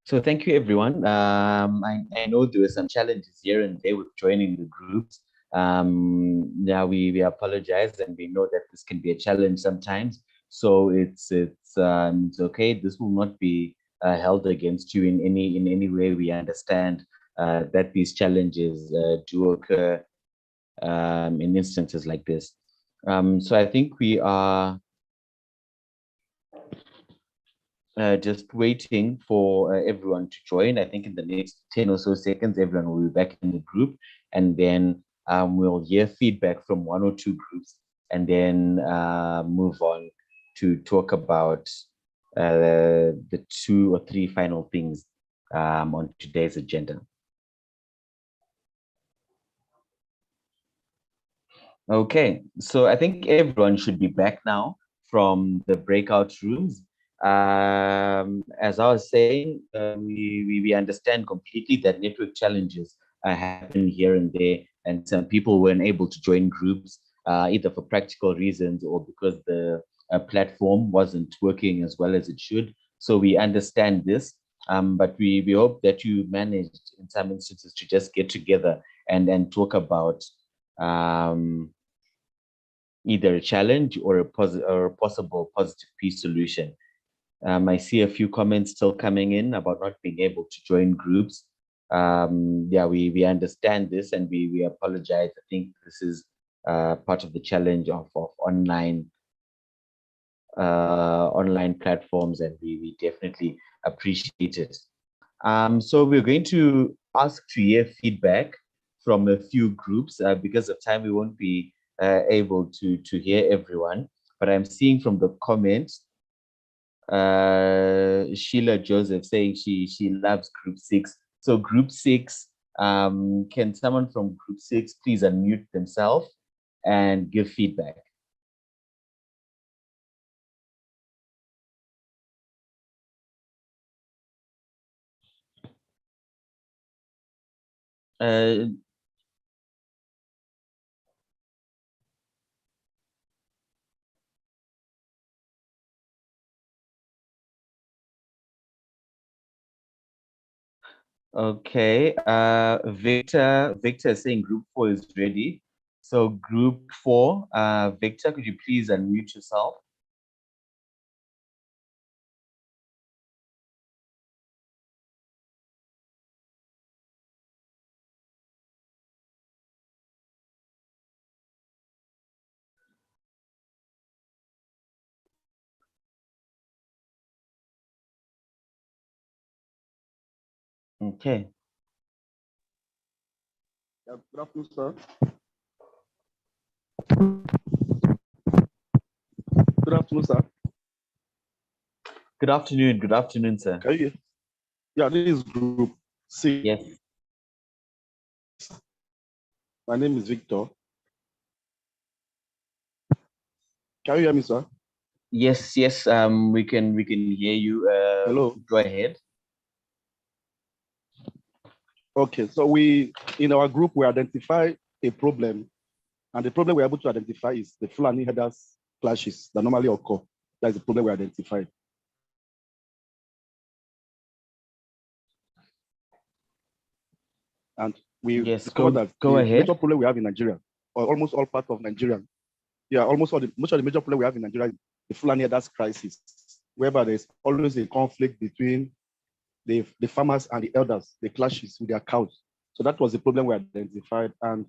So thank you, everyone. I know there were some challenges here and there with joining the groups. Yeah, we apologize, and we know that this can be a challenge sometimes. So it's okay. This will not be held against you in any way. We understand that these challenges do occur in instances like this. So I think we are just waiting for everyone to join. I think in the next 10 or so seconds, everyone will be back in the group, and then we'll hear feedback from one or two groups, and then move on to talk about the 2 or 3 final things on today's agenda. Okay, so I think everyone should be back now from the breakout rooms. As I was saying, we understand completely that network challenges happen here and there, and some people weren't able to join groups either for practical reasons or because the platform wasn't working as well as it should. So we understand this, but we hope that you managed in some instances to just get together and talk about either a challenge or a possible positive peace solution. I see a few comments still coming in about not being able to join groups. Yeah, we understand this, and we apologize. I think this is part of the challenge of online platforms, and we definitely appreciate it. So we're going to ask to hear feedback from a few groups. Because of time, we won't be able to hear everyone, but I'm seeing from the comments Sheila Joseph saying she loves group 6. So group 6, can someone from group 6 please unmute themselves and give feedback? Okay, Victor is saying group 4 is ready. So group 4, Victor, could you please unmute yourself? Okay.
Good afternoon, sir. Good afternoon, sir.
Good afternoon. Good afternoon, sir.
Can you hear? Yeah, this is group 6.
Yes.
My name is Victor. Can you hear me, sir?
Yes, yes. We can hear you.
Hello.
Go ahead.
Okay, so we in our group we identify a problem, and the problem we're able to identify is the Fulani herders clashes that normally occur. That's the problem we identified. And we discovered that the major problem we have in Nigeria, or almost all parts of Nigeria, yeah, most of the major problem we have in Nigeria is the Fulani herders crisis, whereby there's always a conflict between the farmers and the elders, the clashes with their cows. So that was the problem we identified, and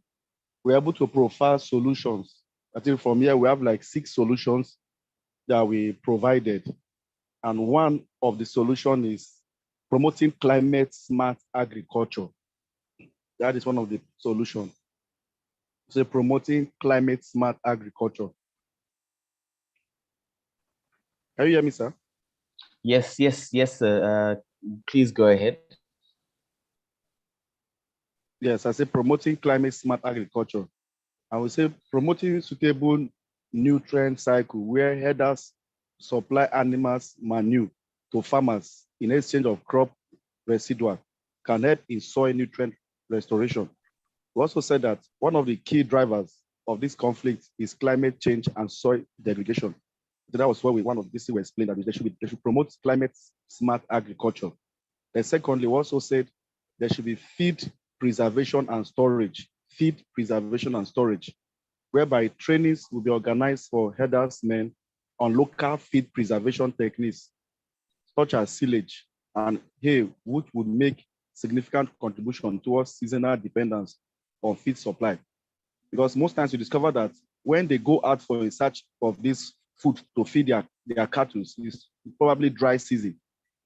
we're able to provide solutions. I think from here we have like 6 solutions that we provided, and one of the solutions is promoting climate smart agriculture. That is one of the solutions. So promoting climate smart agriculture. Can you hear me, sir?
Yes, yes, yes, sir. Please go ahead.
Yes, I say promoting climate smart agriculture. I would say promoting suitable nutrient cycle where herders supply animals manure to farmers in exchange of crop residual can help in soil nutrient restoration. We also said that one of the key drivers of this conflict is climate change and soil degradation. So that was why one of these things we explained that they should promote climate smart agriculture. Then secondly, we also said there should be feed preservation and storage, whereby trainings will be organized for herdsmen on local feed preservation techniques, such as silage and hay, which would make significant contribution towards seasonal dependence on feed supply. Because most times you discover that when they go out for a search of this food to feed their cattle, it's probably dry season,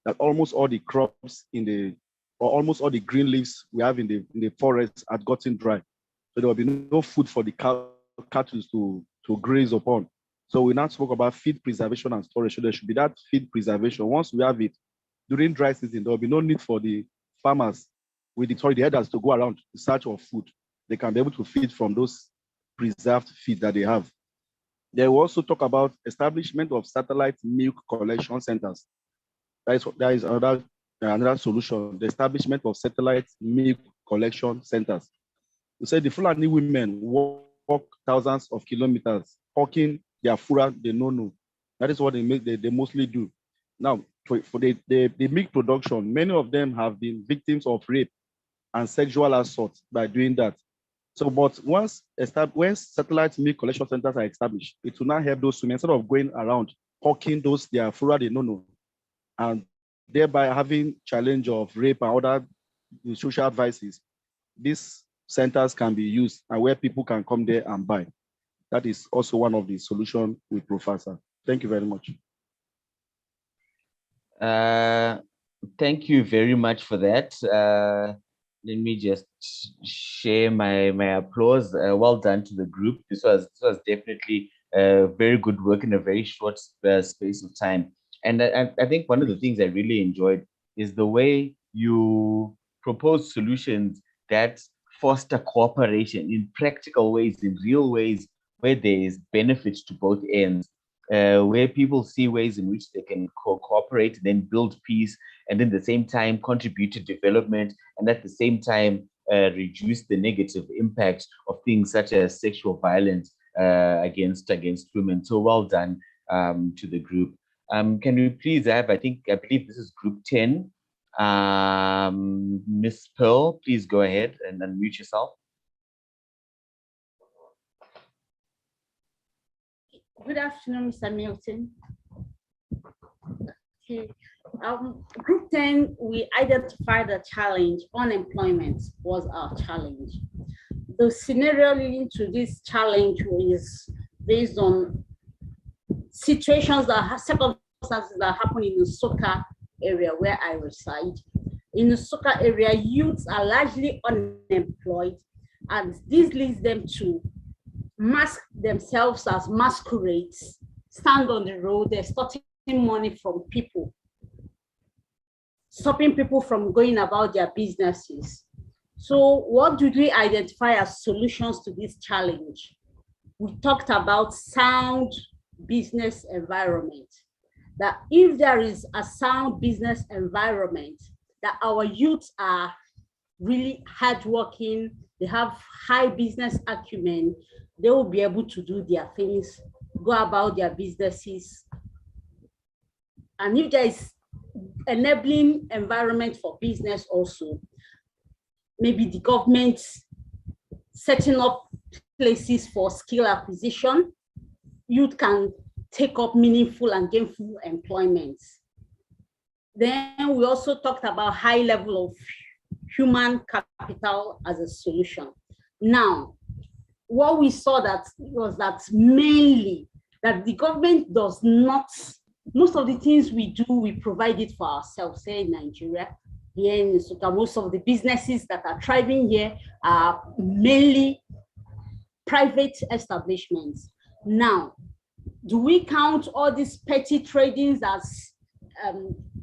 that almost all the crops or almost all the green leaves we have in the forest had gotten dry. So there will be no food for the cattle to graze upon. So we now spoke about feed preservation and storage. So there should be that feed preservation. Once we have it during dry season, there will be no need for the farmers the herders to go around in search of food. They can be able to feed from those preserved feed that they have. They will also talk about establishment of satellite milk collection centers. That is another solution, the establishment of satellite milk collection centers. We said the Fulani women walk thousands of kilometers, hawking their fura, they no. That is what they mostly do. Now, for the milk production, many of them have been victims of rape and sexual assault by doing that. So, but once satellite milk collection centers are established, it will not help those women instead of going around hawking their fura, they no, and thereby having challenge of rape and other social vices. These centers can be used and where people can come there and buy. That is also one of the solutions we professor. Thank you very much.
Thank you very much for that. Let me just share my applause. Well done to the group. This was definitely very good work in a very short space of time. And I think one of the things I really enjoyed is the way you propose solutions that foster cooperation in practical ways, in real ways, where there is benefit to both ends, where people see ways in which they can cooperate, then build peace, and at the same time contribute to development, and at the same time reduce the negative impact of things such as sexual violence against women. So well done to the group. Can we please have, I believe this is group 10. Miss Pearl, please go ahead and unmute yourself.
Good afternoon, Mr. Milton. Okay. Group 10, we identified a challenge. Unemployment was our challenge. The scenario leading to this challenge is based on circumstances that happen in the Soka area where I reside. In the Soka area, youths are largely unemployed, and this leads them to mask themselves as masquerades, stand on the road, extorting money from people, stopping people from going about their businesses. So what did we identify as solutions to this challenge? We talked about sound business environment, that if there is a sound business environment, that our youths are really hardworking, they have high business acumen, they will be able to do their things, go about their businesses. And if there is enabling environment for business also, maybe the government setting up places for skill acquisition, youth can take up meaningful and gainful employment. Then we also talked about high level of human capital as a solution. Now, what we saw was that mainly that the government does not, most of the things we do, we provide it for ourselves here in Nigeria. Here in Nsukka, most of the businesses that are thriving here are mainly private establishments. Now, do we count all these petty tradings as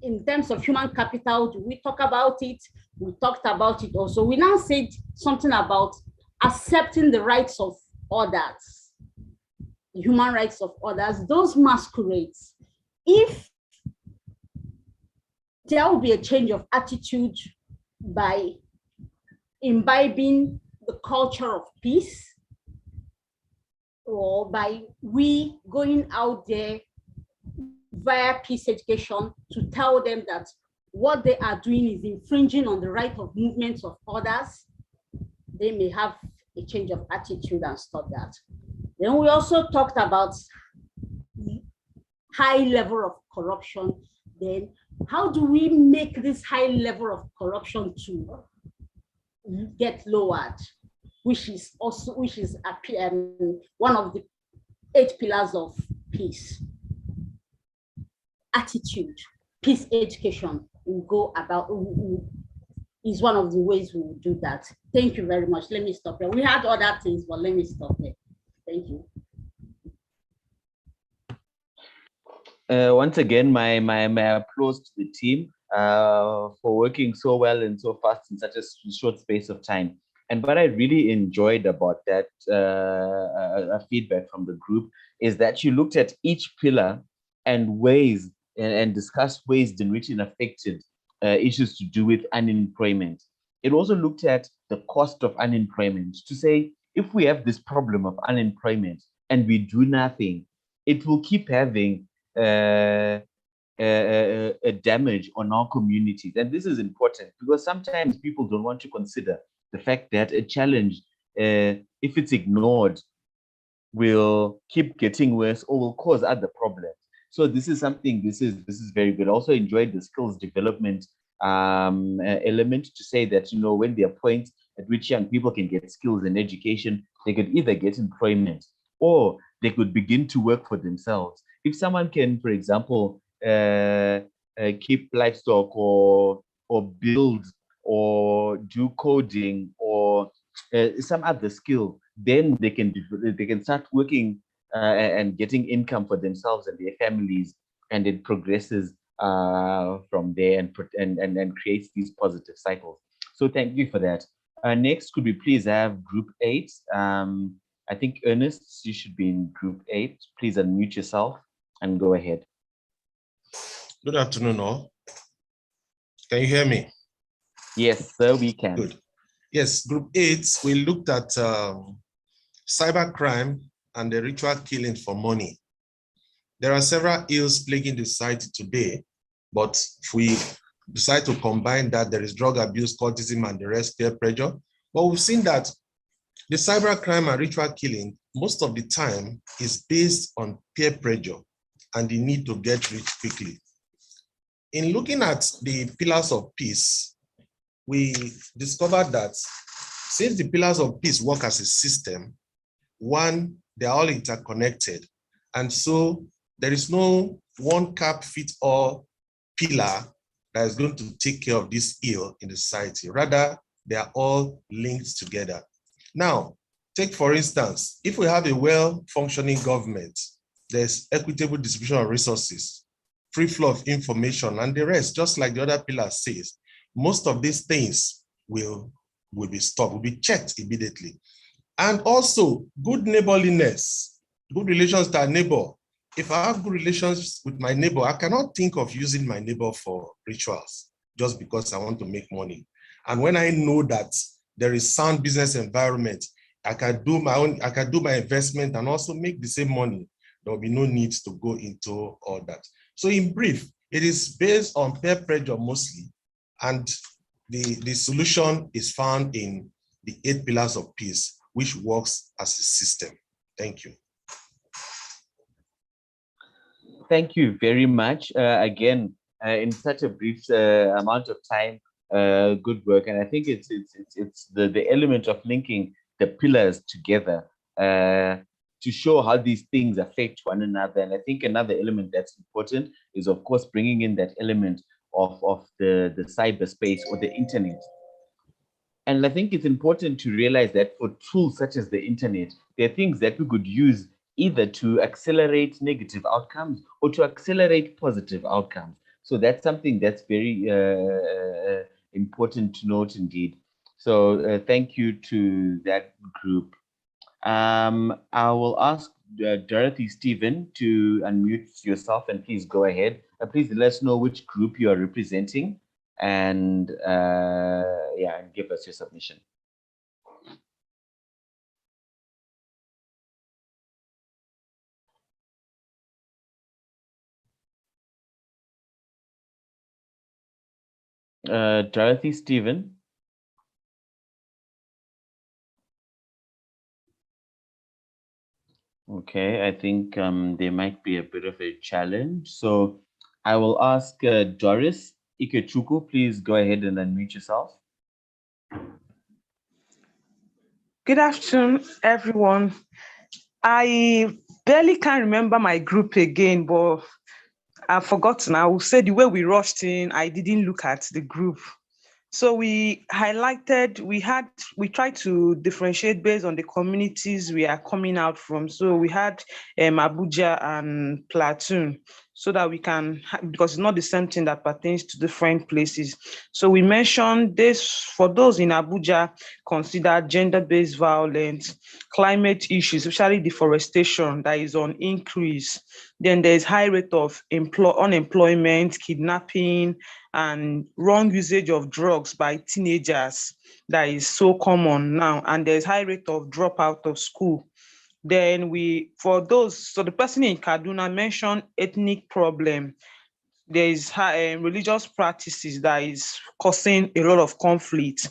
in terms of human capital? Do we talk about it? We talked about it also. We now said something about accepting the rights of others, the human rights of others, those masquerades. If there will be a change of attitude by imbibing the culture of peace, or by we going out there via peace education to tell them that what they are doing is infringing on the right of movements of others, they may have a change of attitude and stop that. Then we also talked about high level of corruption. Then how do we make this high level of corruption to get lowered, which is one of the 8 pillars of peace. Attitude, peace education will go about, is one of the ways we will do that. Thank you very much. Let me stop here. We had other things, but let me stop there. Thank you.
Once again, my applause to the team for working so well and so fast in such a short space of time. And what I really enjoyed about that feedback from the group is that you looked at each pillar and ways and discussed ways in which it affected issues to do with unemployment. It also looked at the cost of unemployment to say, if we have this problem of unemployment and we do nothing, it will keep having a damage on our communities. And this is important because sometimes people don't want to consider the fact that a challenge, if it's ignored, will keep getting worse or will cause other problems. So this is something, this is very good. I also enjoyed the skills development element to say that, you know, when there are points at which young people can get skills and education, they could either get employment or they could begin to work for themselves. If someone can, for example, keep livestock or build or do coding or some other skill, then they can start working and getting income for themselves and their families, and it progresses from there and creates these positive cycles. So thank you for that. Next, could we please have Group 8? I think Ernest, you should be in Group 8. Please unmute yourself and go ahead.
Good afternoon, all. Can you hear me?
Yes, sir, we can.
Good. Yes, Group 8, we looked at cybercrime and the ritual killing for money. There are several ills plaguing the society today, but if we decide to combine that, there is drug abuse, cultism, and the rest, peer pressure. But we've seen that the cybercrime and ritual killing, most of the time, is based on peer pressure and the need to get rich quickly. In looking at the pillars of peace, we discovered that since the pillars of peace work as a system, one, they're all interconnected. And so there is no one cap fit all pillar that is going to take care of this ill in the society. Rather, they are all linked together. Now, take for instance, if we have a well-functioning government, there's equitable distribution of resources, free flow of information, and the rest, just like the other pillar says, most of these things will be stopped, will be checked immediately. And also, good neighborliness, good relations to our neighbor. If I have good relations with my neighbor, I cannot think of using my neighbor for rituals just because I want to make money. And when I know that there is sound business environment, I can do my investment and also make the same money. There will be no need to go into all that. So in brief, it is based on peer pressure mostly, and the solution is found in the 8 pillars of peace, which works as a system. Thank you.
Thank you very much. Again, in such a brief amount of time, good work. And I think it's the element of linking the pillars together to show how these things affect one another. And I think another element that's important is, of course, bringing in that element of the cyberspace or the internet. And I think it's important to realize that for tools such as the internet, there are things that we could use either to accelerate negative outcomes or to accelerate positive outcomes. So that's something that's very important to note indeed. So thank you to that group. I will ask Dorothy Stephen to unmute yourself and please go ahead. Please let us know which group you are representing and yeah, and give us your submission. Dorothy, Stephen. Okay, I think there might be a bit of a challenge. So I will ask Doris Ikechuku, please go ahead and unmute yourself.
Good afternoon, everyone. I barely can remember my group again, but I've forgotten. I will say the way we rushed in, I didn't look at the group. So we highlighted, we tried to differentiate based on the communities we are coming out from. So we had Abuja and Platoon, so that we can, because it's not the same thing that pertains to different places. So we mentioned this for those in Abuja, consider gender-based violence, climate issues, especially deforestation that is on increase. Then there's high rate of unemployment, kidnapping, and wrong usage of drugs by teenagers that is so common now. And there's high rate of dropout of school. Then so the person in Kaduna mentioned ethnic problem. There is religious practices that is causing a lot of conflict.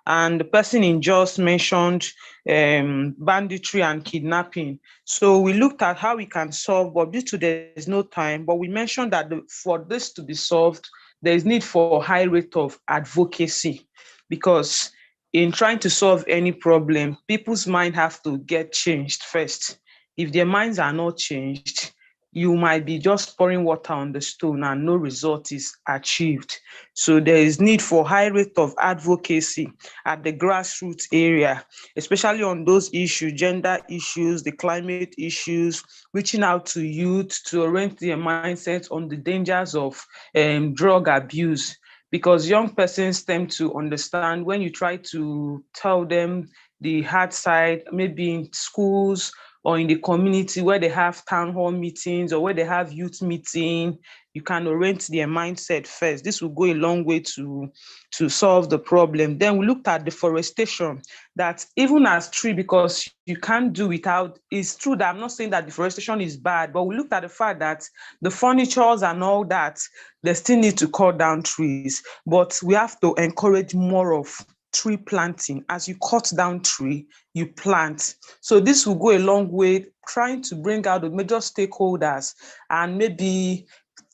And the person in Jos mentioned banditry and kidnapping. So we looked at how we can solve, but due to there's no time, but we mentioned that for this to be solved, there is need for a high rate of advocacy, because in trying to solve any problem, people's mind have to get changed first. If their minds are not changed, you might be just pouring water on the stone and no result is achieved. So there is need for high rate of advocacy at the grassroots area, especially on those issues, gender issues, the climate issues, reaching out to youth to orient their mindset on the dangers of drug abuse. Because young persons tend to understand when you try to tell them the hard side, maybe in schools or in the community where they have town hall meetings or where they have youth meeting, you can orient their mindset first. This will go a long way to solve the problem. Then we looked at deforestation, that even as tree, because you can't do without, it's true that I'm not saying that deforestation is bad, but we looked at the fact that the furnitures and all that, they still need to cut down trees, but we have to encourage more of tree planting. As you cut down tree, you plant. So this will go a long way trying to bring out the major stakeholders and maybe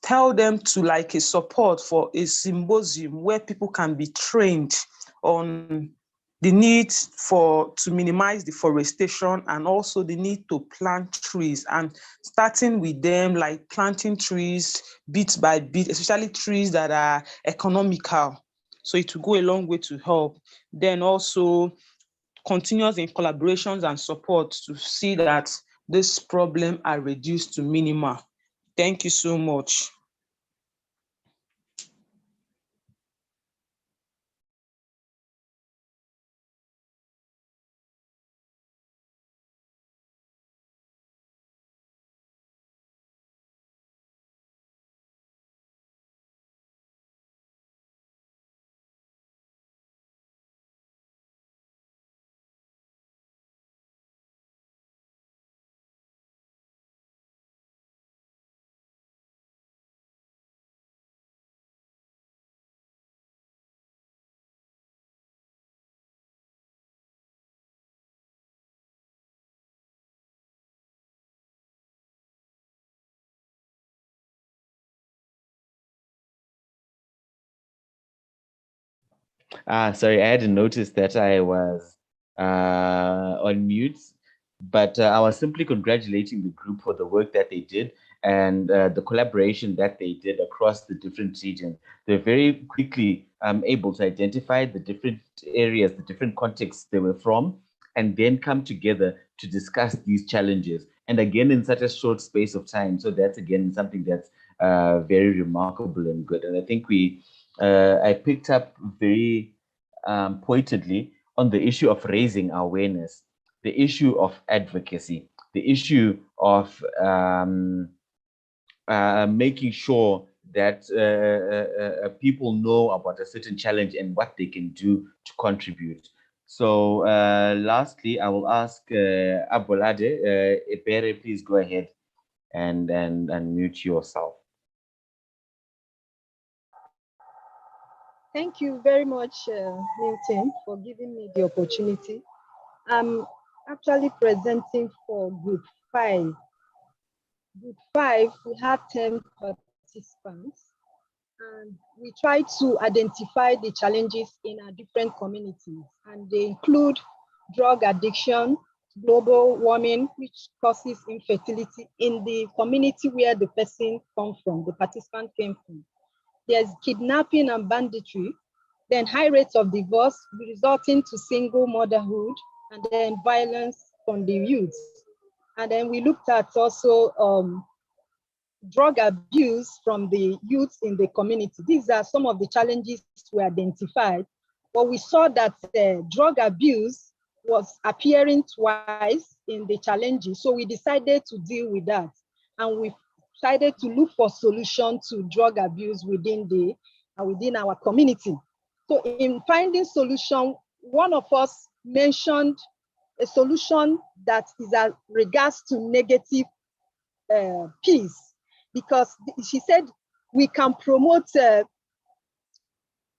tell them to like a support for a symposium where people can be trained on the need to minimize deforestation and also the need to plant trees, and starting with them, like planting trees bit by bit, especially trees that are economical. So it will go a long way to help. Then also continuous in collaborations and support to see that this problem are reduced to minimal. Thank you so much.
Sorry, I hadn't noticed that I was on mute, but I was simply congratulating the group for the work that they did and the collaboration that they did across the different regions. They're very quickly able to identify the different areas, the different contexts they were from, and then come together to discuss these challenges. And again, in such a short space of time. So that's again something that's very remarkable and good. And I think I picked up very pointedly on the issue of raising awareness, the issue of advocacy, the issue of making sure that people know about a certain challenge and what they can do to contribute. So lastly, I will ask Abolade Epere, please go ahead and mute yourself.
Thank you very much, Milton, for giving me the opportunity. I'm actually presenting for Group 5. Group 5, we have 10 participants, and we try to identify the challenges in our different communities, and they include drug addiction, global warming, which causes infertility in the community where the person comes from, the participant came from. There's kidnapping and banditry, then high rates of divorce resulting to single motherhood, and then violence from the youth. And then we looked at also drug abuse from the youth in the community. These are some of the challenges we identified, but we saw that drug abuse was appearing twice in the challenges. So we decided to deal with that. And we decided to look for solutions to drug abuse within our community. So in finding solution, one of us mentioned a solution that is as regards to negative peace, because she said we can promote,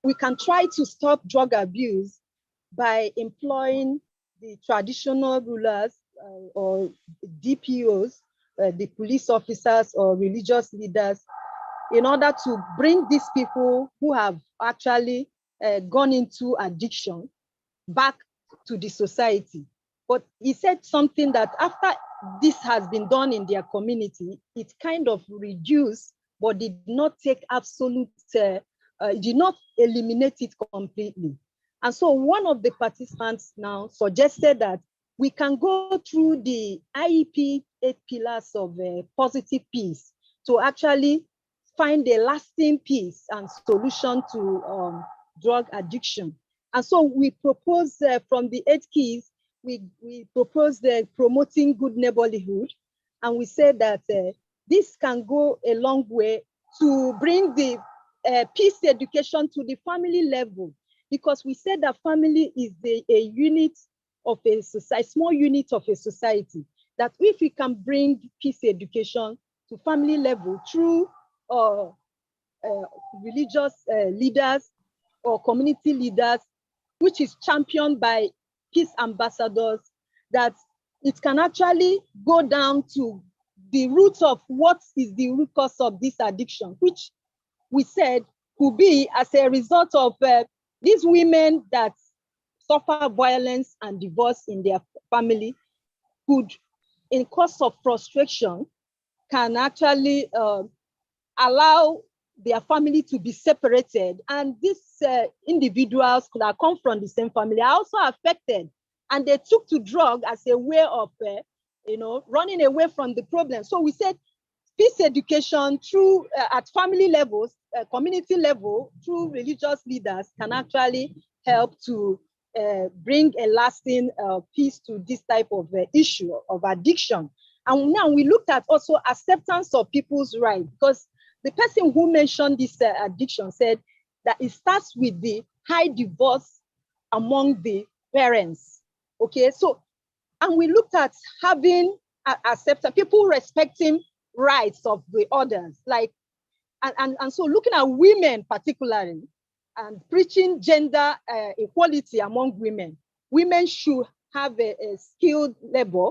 we can try to stop drug abuse by employing the traditional rulers or DPOs, the police officers or religious leaders, in order to bring these people who have actually gone into addiction back to the society. But he said something that after this has been done in their community, it kind of reduced, but did not take absolute, did not eliminate it completely. And so one of the participants now suggested that we can go through the IEP 8 pillars of positive peace to actually find a lasting peace and solution to drug addiction. And so we propose from the 8 keys, we propose promoting good neighborhood. And we said that this can go a long way to bring the peace education to the family level, because we said that family is a unit of a society, small unit of a society, that if we can bring peace education to family level through religious leaders or community leaders, which is championed by peace ambassadors, that it can actually go down to the root of what is the root cause of this addiction, which we said could be as a result of these women that suffer violence and divorce in their family, could, in cause of frustration, can actually allow their family to be separated. And these individuals that come from the same family are also affected. And they took to drug as a way of, running away from the problem. So we said peace education through, at family levels, community level, through religious leaders can actually help to bring a lasting peace to this type of issue of addiction. And now we looked at also acceptance of people's rights, because the person who mentioned this addiction said that it starts with the high divorce among the parents. Okay, so, and we looked at having acceptance, people respecting rights of the others, like, and so looking at women particularly, and preaching gender equality among women. Women should have a skilled labor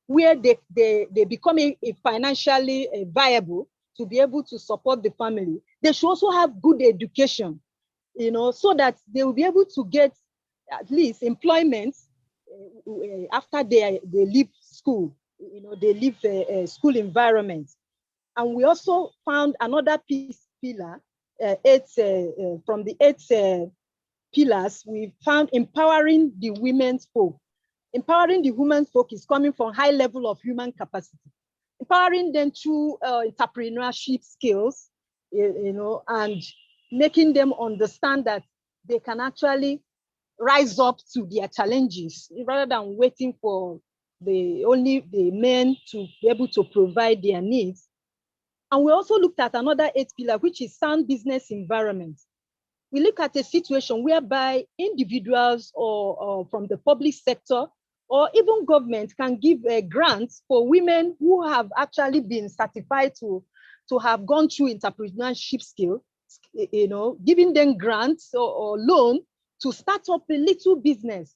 where they become financially viable to be able to support the family. They should also have good education, so that they will be able to get at least employment after they leave school, they leave a school environment. And we also found another peace pillar, from the 8 pillars, we found empowering the women's folk. Empowering the women's folk is coming from high level of human capacity. Empowering them through entrepreneurship skills, and making them understand that they can actually rise up to their challenges rather than waiting for only the men to be able to provide their needs. And we also looked at another 8 pillar, which is sound business environment. We look at a situation whereby individuals or from the public sector or even government can give grants for women who have actually been certified to have gone through entrepreneurship skill, giving them grants or loan to start up a little business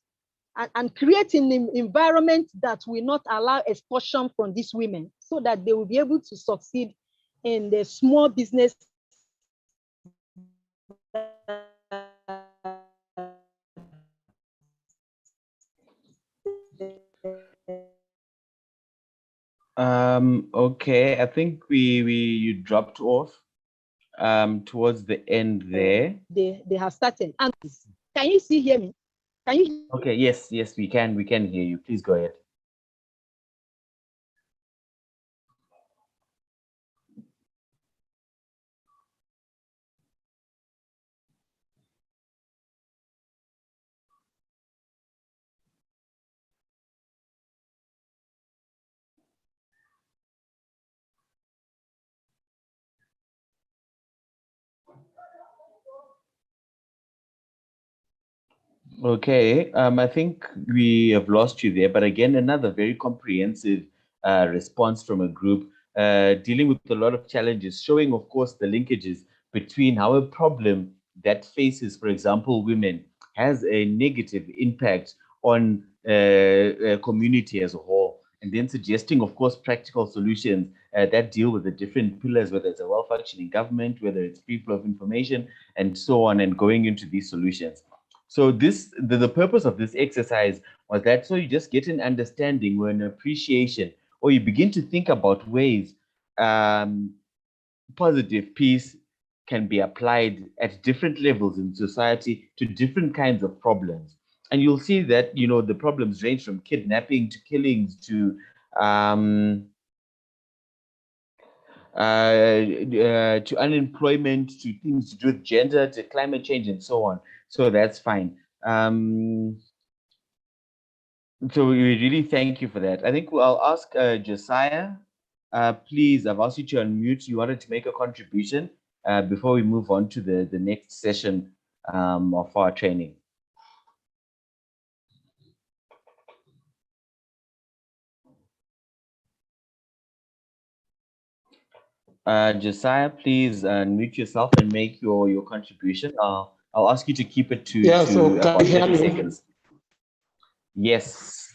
and create an environment that will not allow extortion from these women, so that they will be able to succeed in the small business.
Okay, I think you dropped off towards the end there.
They have started. And can you hear me? Can you?
Okay, yes, we can hear you. Please go ahead. Okay, I think we have lost you there, but again, another very comprehensive response from a group dealing with a lot of challenges, showing, of course, the linkages between how a problem that faces, for example, women, has a negative impact on a community as a whole, and then suggesting, of course, practical solutions that deal with the different pillars, whether it's a well-functioning government, whether it's free flow of information, and so on, and going into these solutions. So the purpose of this exercise was that so you just get an understanding or an appreciation, or you begin to think about ways positive peace can be applied at different levels in society to different kinds of problems. And you'll see that, the problems range from kidnapping to killings to unemployment, to things to do with gender, to climate change, and so on. So that's fine. So we really thank you for that. I think I'll ask Josiah, please, I've asked you to unmute. You wanted to make a contribution before we move on to the next session of our training. Josiah, please unmute yourself and make your contribution. I'll ask you to keep it to about 30 seconds. Yes.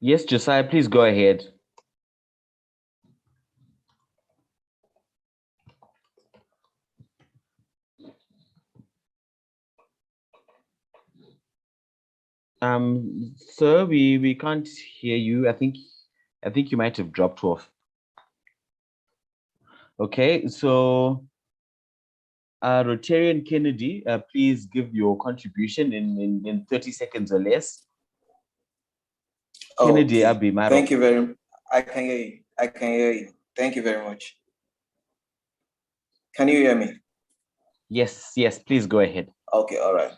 Yes, Josiah, please go ahead. Sir, we can't hear you. I think you might have dropped off. Okay, so Rotarian Kennedy, please give your contribution in 30 seconds or less. Kennedy Abimaro.
Thank you very much. I can hear you. I can hear you. Thank you very much. Can you hear me?
Yes, please go ahead.
Okay, all right.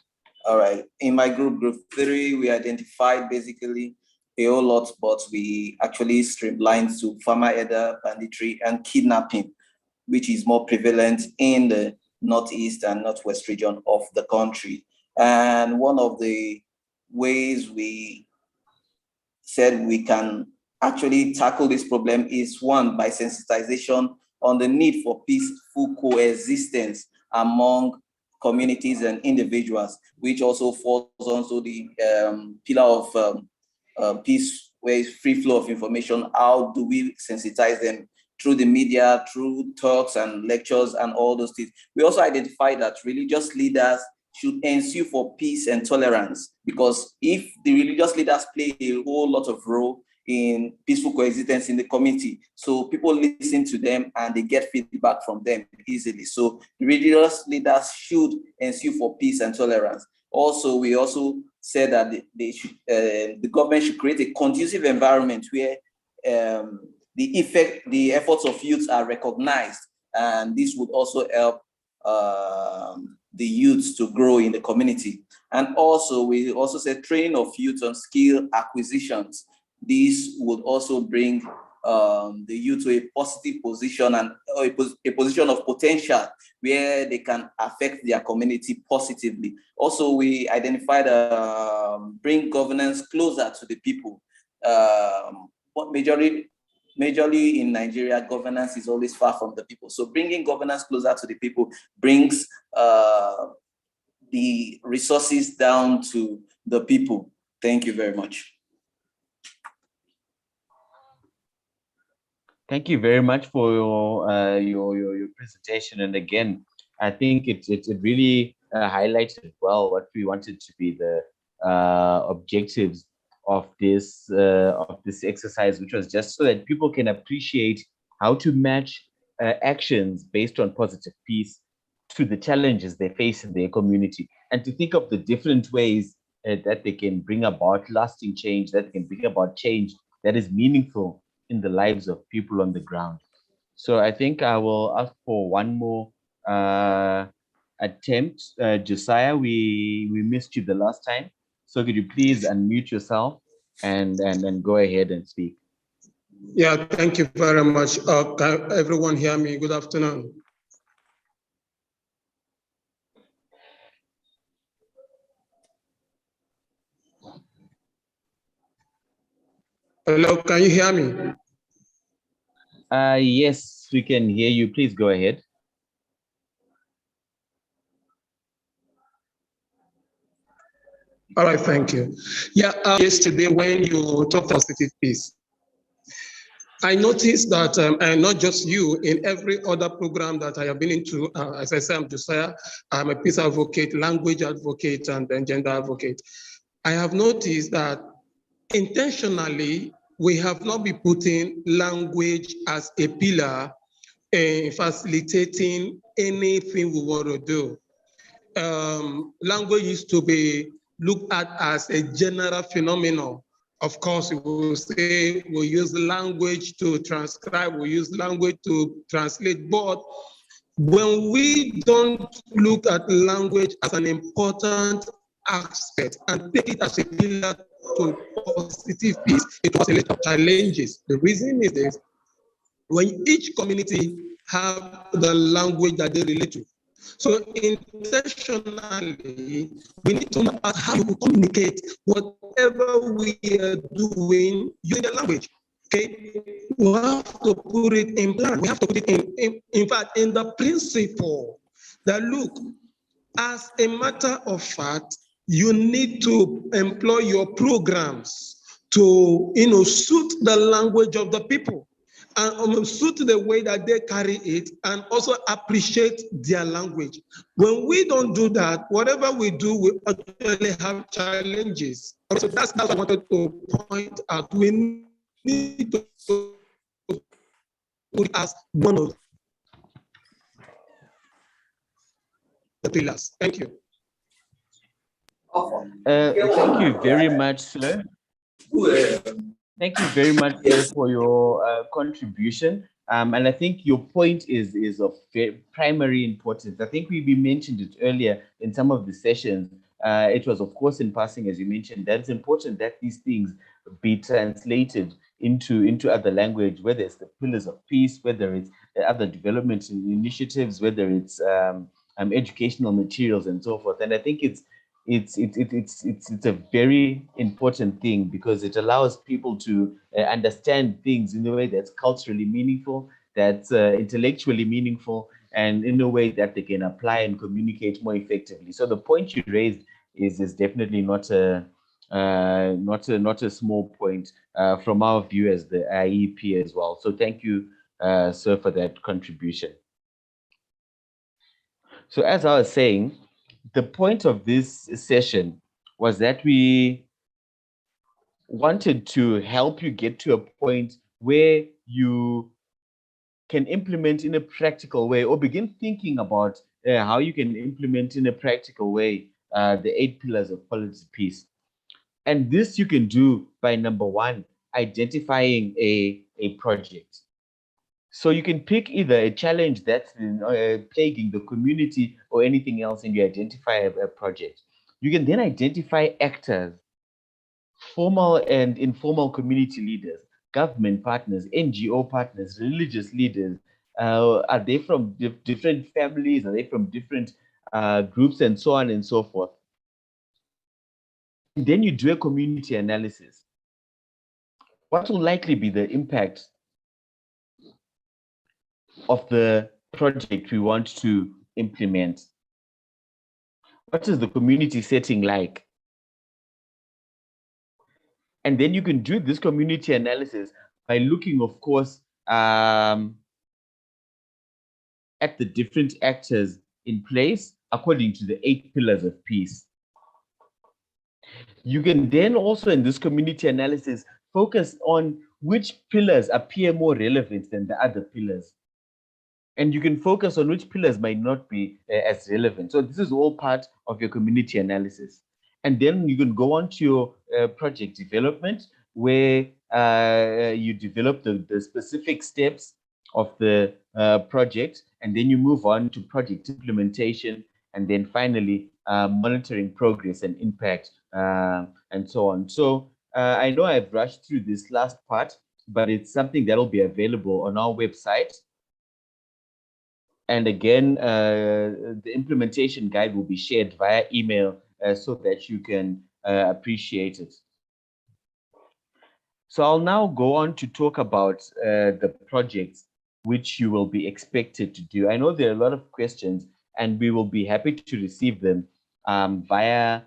In my group 3, we identified basically a whole lot, but we actually streamlined to farmer header, banditry, and kidnapping, which is more prevalent in the northeast and northwest region of the country. And one of the ways we said we can actually tackle this problem is, one, by sensitization on the need for peaceful coexistence among communities and individuals, which also falls onto the pillar of peace, where is free flow of information. How do we sensitize them? Through the media, through talks and lectures and all those things. We also identified that religious leaders should ensue for peace and tolerance, because if the religious leaders play a whole lot of role in peaceful coexistence in the community, so people listen to them and they get feedback from them easily. So the religious leaders should ensue for peace and tolerance. Also, we also said that the government should create a conducive environment where the efforts of youth are recognized, and this would also help the youth to grow in the community. And also, we also said training of youth on skill acquisitions. This would also bring the youth to a positive position and a position of potential where they can affect their community positively. Also, we identified bring governance closer to the people. But majorly in Nigeria, governance is always far from the people. So bringing governance closer to the people brings the resources down to the people. Thank you very much.
Thank you very much for your presentation. And again, I think it really highlighted well what we wanted to be the objectives of this exercise, which was just so that people can appreciate how to match actions based on positive peace to the challenges they face in their community, and to think of the different ways that they can bring about lasting change, that can bring about change that is meaningful in the lives of people on the ground. So I think I will ask for one more attempt. Josiah, we missed you the last time. So could you please unmute yourself and go ahead and speak?
Yeah, thank you very much. Can everyone hear me? Good afternoon. Hello, can you hear me?
Yes, we can hear you. Please go ahead.
All right, thank you. Yeah, yesterday when you talked about positive peace, I noticed that, and not just you, in every other program that I have been into, as I said, I'm Josiah, I'm a peace advocate, language advocate, and then gender advocate. I have noticed that intentionally, we have not been putting language as a pillar in facilitating anything we want to do. Language used to be looked at as a general phenomenon. Of course, we will say we use language to transcribe, we use language to translate, but when we don't look at language as an important aspect and take it as a pillar to positive peace, it was a lot of challenges. The reason is this: when each community have the language that they relate to, so intentionally, we need to know how to communicate whatever we are doing using the language. Okay, we have to put it in plan. We have to put it in fact, in the principle that look, as a matter of fact, you need to employ your programs to, suit the language of the people and suit the way that they carry it, and also appreciate their language. When we don't do that, whatever we do, we actually have challenges. So that's what I wanted to point out. We need to put it as one of the pillars. Thank you.
Thank you very much, sir. Thank you very much, sir, for your contribution. And I think your point is of primary importance. I think we mentioned it earlier in some of the sessions. It was, of course, in passing, as you mentioned, that it's important that these things be translated into other language, whether it's the pillars of peace, whether it's other development initiatives, whether it's educational materials and so forth. And I think it's a very important thing, because it allows people to understand things in a way that's culturally meaningful, that's intellectually meaningful, and in a way that they can apply and communicate more effectively. So the point you raised is definitely not a small point from our view as the IEP as well. So thank you, sir, for that contribution. So as I was saying, the point of this session was that we wanted to help you get to a point where you can implement in a practical way, or begin thinking about how you can implement in a practical way the 8 pillars of political peace. And this you can do by, number one, identifying a project. So you can pick either a challenge that's plaguing the community or anything else, and you identify a project. You can then identify actors, formal and informal community leaders, government partners, NGO partners, religious leaders? Are they from different families? Are they from different groups and so on and so forth? And then you do a community analysis. What will likely be the impact of the project we want to implement? What is the community setting like? And then you can do this community analysis by looking, of course, at the different actors in place according to the 8 pillars of peace. You can then also, in this community analysis, focus on which pillars appear more relevant than the other pillars. And you can focus on which pillars might not be as relevant. So this is all part of your community analysis. And then you can go on to your project development, where you develop the specific steps of the project, and then you move on to project implementation, and then finally monitoring progress and impact, and so on. So I know I've rushed through this last part, but it's something that will be available on our website. And again, the implementation guide will be shared via email so that you can appreciate it. So I'll now go on to talk about the projects which you will be expected to do. I know there are a lot of questions, and we will be happy to receive them via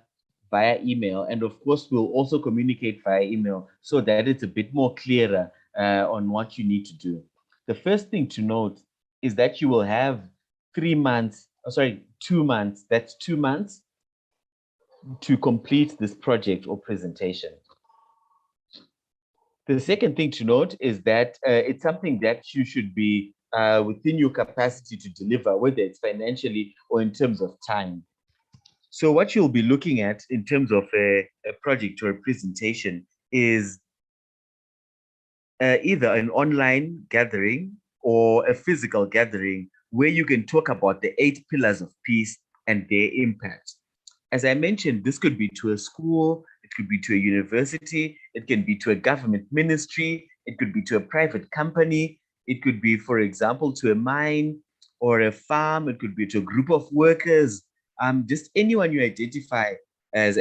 email. And of course, we'll also communicate via email so that it's a bit more clearer on what you need to do. The first thing to note is that you will have 2 months, that's 2 months to complete this project or presentation. The second thing to note is that it's something that you should be within your capacity to deliver, whether it's financially or in terms of time. So what you'll be looking at in terms of a project or a presentation is either an online gathering or a physical gathering where you can talk about the 8 pillars of peace and their impact. As I mentioned, this could be to a school, it could be to a university, it can be to a government ministry, it could be to a private company, it could be, for example, to a mine or a farm, it could be to a group of workers, just anyone you identify as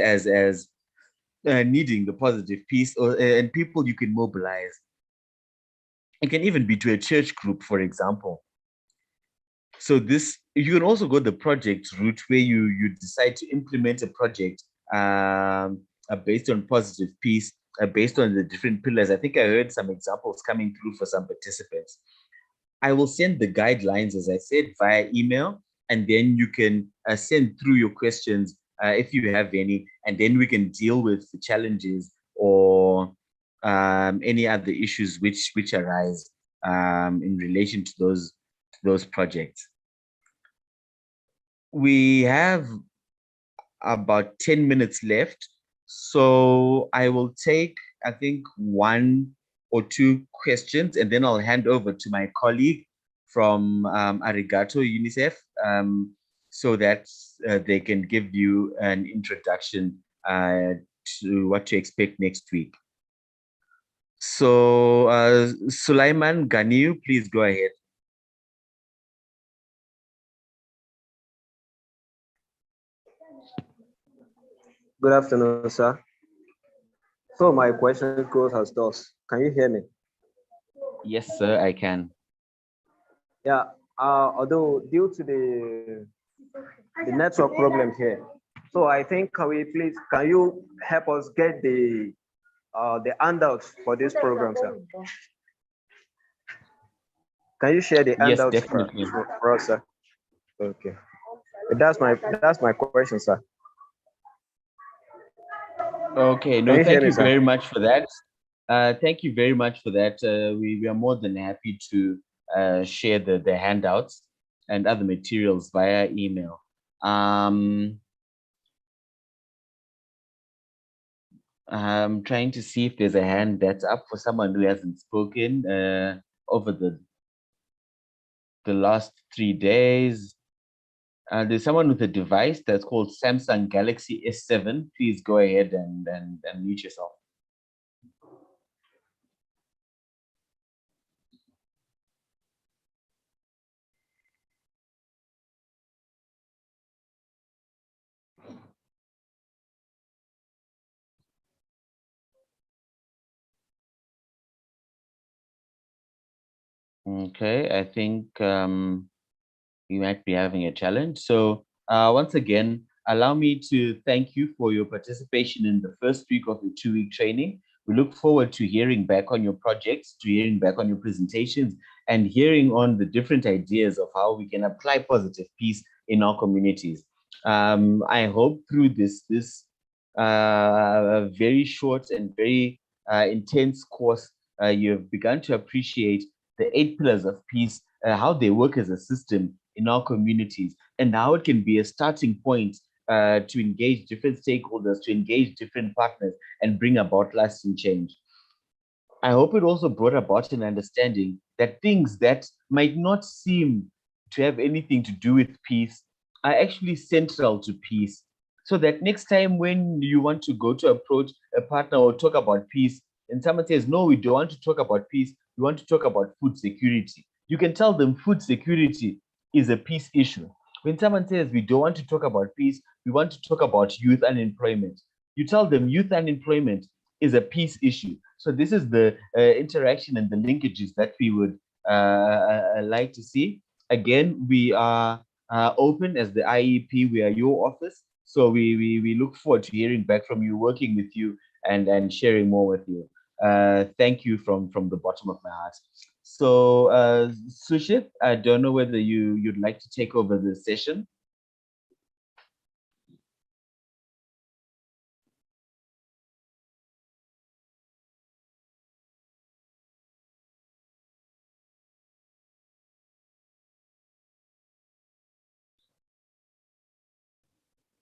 needing the positive peace, and people you can mobilize. It can even be to a church group, for example. So this, you can also go the project route where you decide to implement a project based on positive peace, based on the different pillars. I think I heard some examples coming through for some participants. I will send the guidelines, as I said, via email, and then you can send through your questions if you have any, and then we can deal with the challenges or any other issues which arise in relation to those projects. We have about 10 minutes left, so I will take, I think, 1 or 2 questions, and then I'll hand over to my colleague from Arigato UNICEF so that they can give you an introduction to what to expect next week. So Sulaiman Ganiu, please go ahead.
Good afternoon, sir. So my question goes as thus. Can you hear me?
Yes, sir, I can.
Yeah, although due to the network problem here, so I think can you help us get the handouts for this program, sir? Can you share the handouts for us, sir? Okay, that's my question, sir.
Okay, no, thank you very much for that. Thank you very much for that. We are more than happy to share the handouts and other materials via email. I'm trying to see if there's a hand that's up for someone who hasn't spoken over the last 3 days. There's someone with a device that's called Samsung Galaxy S7. Please go ahead and mute yourself. Okay, I think you might be having a challenge. So once again, allow me to thank you for your participation in the first week of your 2-week training. We look forward to hearing back on your projects, to hearing back on your presentations, and hearing on the different ideas of how we can apply positive peace in our communities. I hope through this very short and very intense course, you have begun to appreciate the 8 pillars of peace, how they work as a system in our communities, and how it can be a starting point to engage different stakeholders, to engage different partners, and bring about lasting change. I hope it also brought about an understanding that things that might not seem to have anything to do with peace are actually central to peace. So that next time when you want to go to approach a partner or talk about peace, and someone says, no, we don't want to talk about peace, we want to talk about food security, you can tell them food security is a peace issue. When someone says we don't want to talk about peace, we want to talk about youth unemployment, you tell them youth unemployment is a peace issue. So this is the interaction and the linkages that we would like to see. Again, we are open as the IEP. We are your office. So we look forward to hearing back from you, working with you, and sharing more with you. Thank you from the bottom of my heart. So Sushit, I don't know whether you'd like to take over the session.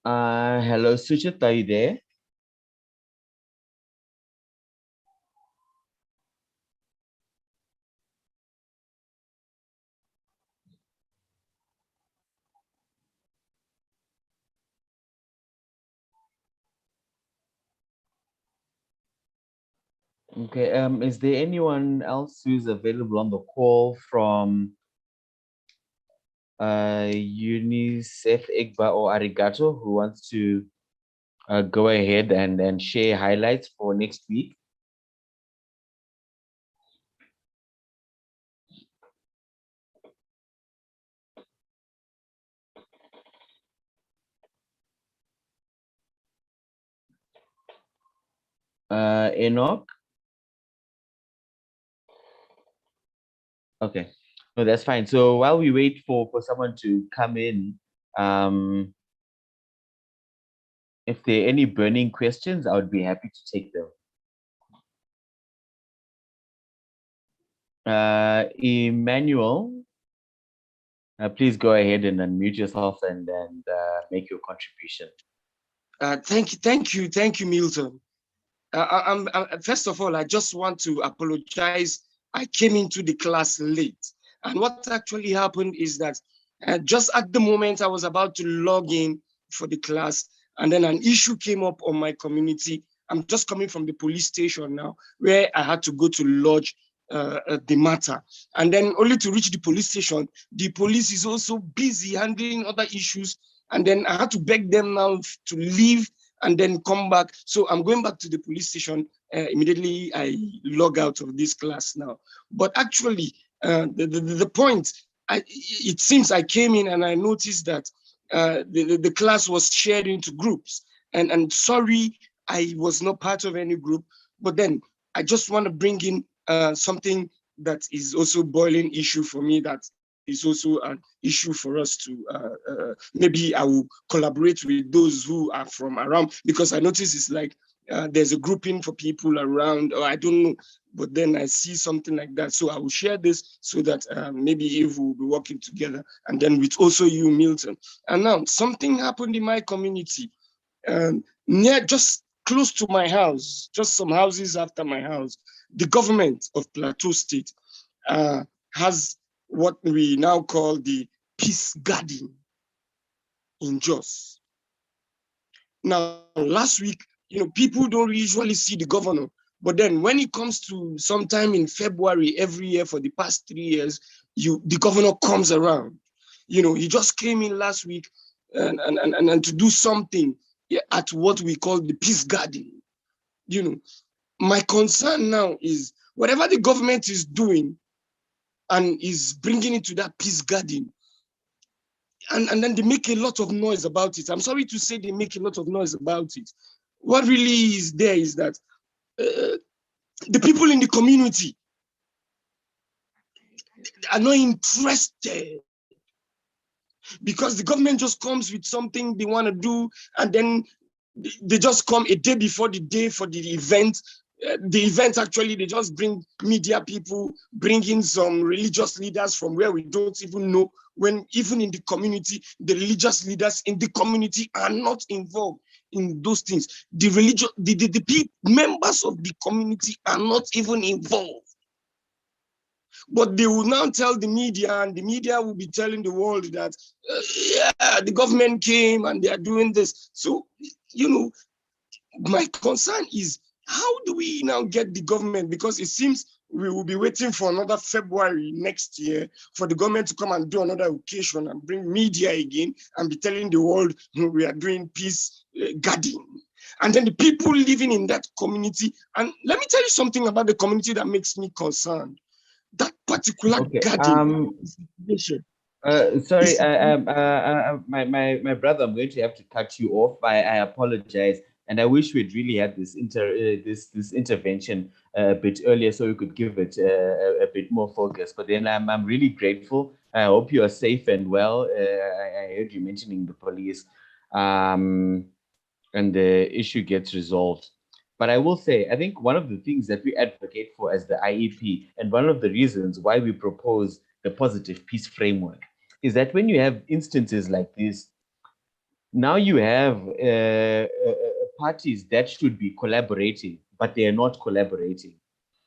Hello, Suchit, are you there? Okay, is there anyone else who's available on the call from UNICEF, IGBA, or Arigato who wants to go ahead and share highlights for next week? Enoch? Okay, no, that's fine. So while we wait for someone to come in, if there are any burning questions, I would be happy to take them. Emmanuel, please go ahead and unmute yourself and make your contribution.
Thank you, Milton. First of all, I just want to apologize. I came into the class late. And what actually happened is that just at the moment I was about to log in for the class, and then an issue came up on my community. I'm just coming from the police station now, where I had to go to lodge the matter. And then only to reach the police station, the police is also busy handling other issues. And then I had to beg them now to leave and then come back. So I'm going back to the police station. Immediately I log out of this class now. But actually, the point, it seems I came in and I noticed that the class was shared into groups. And sorry, I was not part of any group. But then I just want to bring in something that is also a boiling issue for me, that is also an issue for us to, maybe I will collaborate with those who are from around, because I notice it's like there's a grouping for people around, or I don't know, but then I see something like that. So I will share this so that maybe if we'll be working together, and then with also you, Milton. And now something happened in my community, near, just close to my house, just some houses after my house. The government of Plateau State has what we now call the Peace Garden in Jos. Now, last week, people don't usually see the governor, but then when it comes to sometime in February every year for the past 3 years, the governor comes around. He just came in last week and to do something at what we call the Peace Garden. My concern now is whatever the government is doing, and is bringing it to that peace garden. And then they make a lot of noise about it. I'm sorry to say they make a lot of noise about it. What really is there is that the people in the community are not interested, because the government just comes with something they want to do, and then they just come a day before the day for the event. The event, actually, they just bring media people, bring in some religious leaders from where we don't even know, when even in the community, the religious leaders in the community are not involved in those things. The members of the community are not even involved. But they will now tell the media, and the media will be telling the world that yeah, the government came and they are doing this. So, you know, my concern is, how do we now get the government? Because it seems we will be waiting for another February next year for the government to come and do another occasion and bring media again and be telling the world, you know, we are doing peace garden. And then the people living in that community, and let me tell you something about the community that makes me concerned. That particular garden.
Sorry, my brother, I'm going to have to cut you off. I apologize, and I wish we'd really had this intervention a bit earlier, so we could give it a bit more focus. But then I'm really grateful. I hope you are safe and well. I heard you mentioning the police, and the issue gets resolved. But I will say, I think one of the things that we advocate for as the IEP, and one of the reasons why we propose the positive peace framework, is that when you have instances like this, now you have parties that should be collaborating, but they are not collaborating.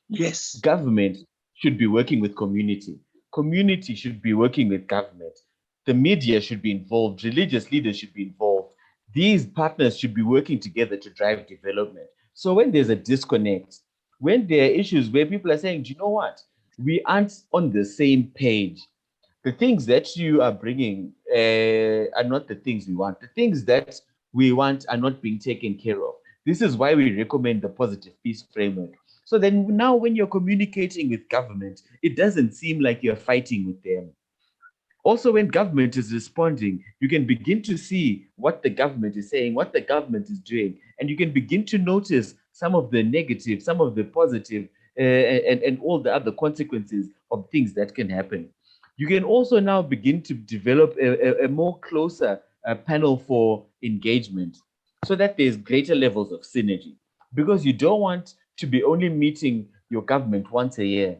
Yes.
Government should be working with community. Community should be working with government. The media should be involved. Religious leaders should be involved. These partners should be working together to drive development. So when there's a disconnect, when there are issues where people are saying, do you know what? We aren't on the same page. The things that you are bringing are not the things we want. The things that we want are not being taken care of. This is why we recommend the positive peace framework. So then now when you're communicating with government, it doesn't seem like you're fighting with them. Also, when government is responding, you can begin to see what the government is saying, what the government is doing, and you can begin to notice some of the negative, some of the positive, and all the other consequences of things that can happen. You can also now begin to develop a more closer panel for engagement so that there's greater levels of synergy, because you don't want to be only meeting your government once a year.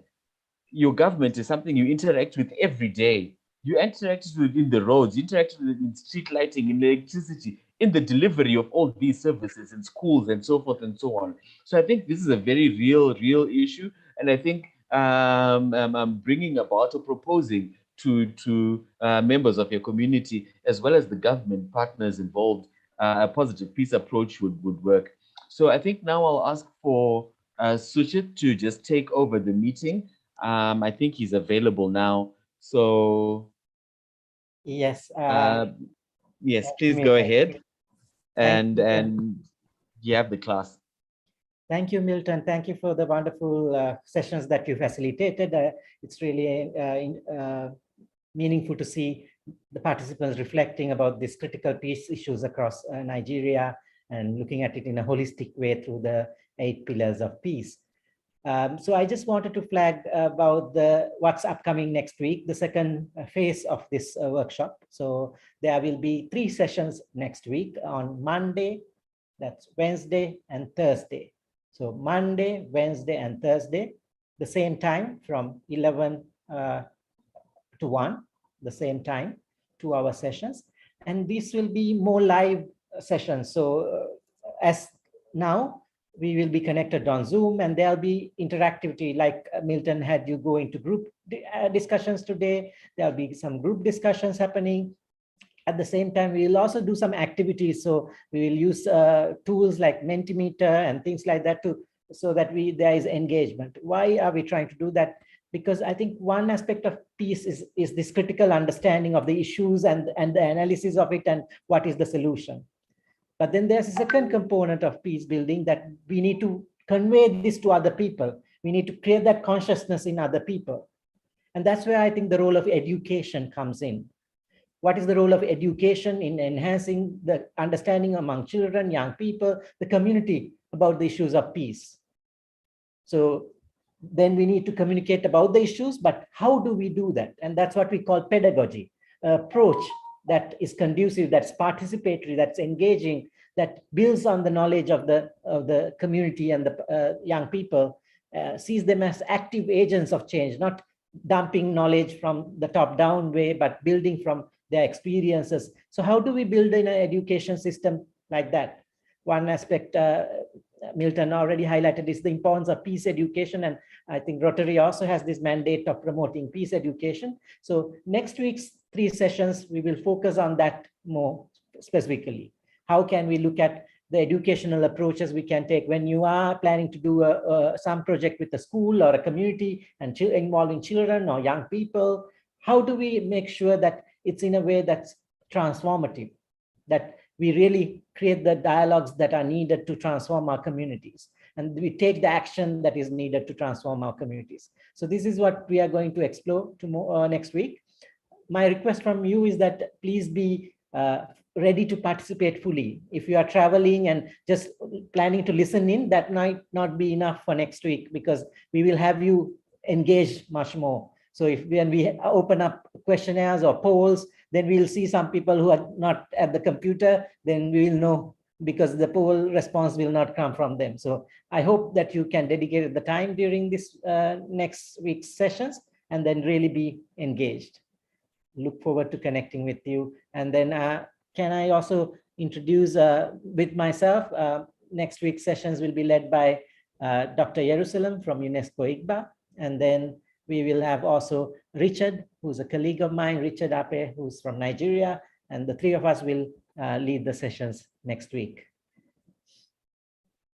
Your government is something you interact with every day. You interact with in the roads, you interact with in street lighting, in electricity, in the delivery of all these services in schools and so forth and so on. So I think this is a very real issue. And I think I'm bringing about or proposing to members of your community, as well as the government partners involved, a positive peace approach would work. So I think now I'll ask for Suchit to just take over the meeting. I think he's available now. So
yes,
yes, please go ahead, and you have the class.
Thank you, Milton. Thank you for the wonderful sessions that you facilitated. It's really meaningful to see the participants reflecting about these critical peace issues across Nigeria and looking at it in a holistic way through the 8 pillars of peace. So I just wanted to flag about what's upcoming next week, the second phase of this workshop. So there will be 3 sessions next week on Monday, that's Wednesday and Thursday. So Monday, Wednesday, and Thursday, the same time from 11 to 1, the same time, 2-hour sessions. And this will be more live sessions. So as now, we will be connected on Zoom, and there'll be interactivity, like Milton had you go into group discussions today. There'll be some group discussions happening. At the same time, we will also do some activities. So we will use tools like Mentimeter and things like that so that there is engagement. Why are we trying to do that? Because I think one aspect of peace is this critical understanding of the issues and the analysis of it and what is the solution. But then there's a second component of peace building, that we need to convey this to other people. We need to create that consciousness in other people. And that's where I think the role of education comes in. What is the role of education in enhancing the understanding among children, young people, the community about the issues of peace? So then we need to communicate about the issues, but how do we do that? And that's what we call pedagogy, approach that is conducive, that's participatory, that's engaging, that builds on the knowledge of the community and the young people, sees them as active agents of change, not dumping knowledge from the top-down way, but building from their experiences. So how do we build in an education system like that? One aspect Milton already highlighted is the importance of peace education. And I think Rotary also has this mandate of promoting peace education. So next week's 3 sessions, we will focus on that more specifically. How can we look at the educational approaches we can take when you are planning to do some project with a school or a community and involving children or young people? How do we make sure that it's in a way that's transformative, that we really create the dialogues that are needed to transform our communities, and we take the action that is needed to transform our communities? So this is what we are going to explore tomorrow, next week. My request from you is that please be ready to participate fully. If you are traveling and just planning to listen in, that might not be enough for next week, because we will have you engaged much more. So if when we open up questionnaires or polls, then we'll see some people who are not at the computer, then we will know, because the poll response will not come from them. So I hope that you can dedicate the time during this next week's sessions and then really be engaged. Look forward to connecting with you. And then can I also introduce with myself, next week's sessions will be led by Dr. Jerusalem from UNESCO IGBA. And then we will have also Richard, who's a colleague of mine, Richard Ape, who's from Nigeria. And the 3 of us will lead the sessions next week.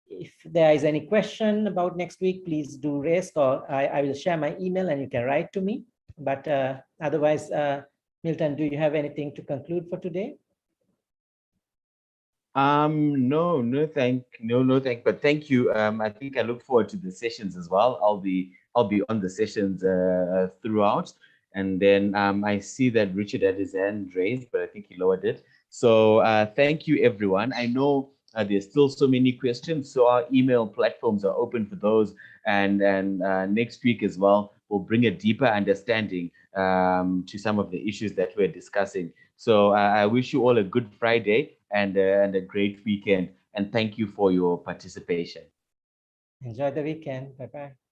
If there is any question about next week, please do raise, or I will share my email and you can write to me. But otherwise, Milton, do you have anything to conclude for today?
No, thank. But thank you. I think I look forward to the sessions as well. I'll be on the sessions throughout. And then I see that Richard had his hand raised, but I think he lowered it. So thank you, everyone. I know there's still so many questions, so our email platforms are open for those. And next week as well, we'll bring a deeper understanding to some of the issues that we're discussing. So I wish you all a good Friday and a great weekend. And thank you for your participation.
Enjoy the weekend. Bye-bye.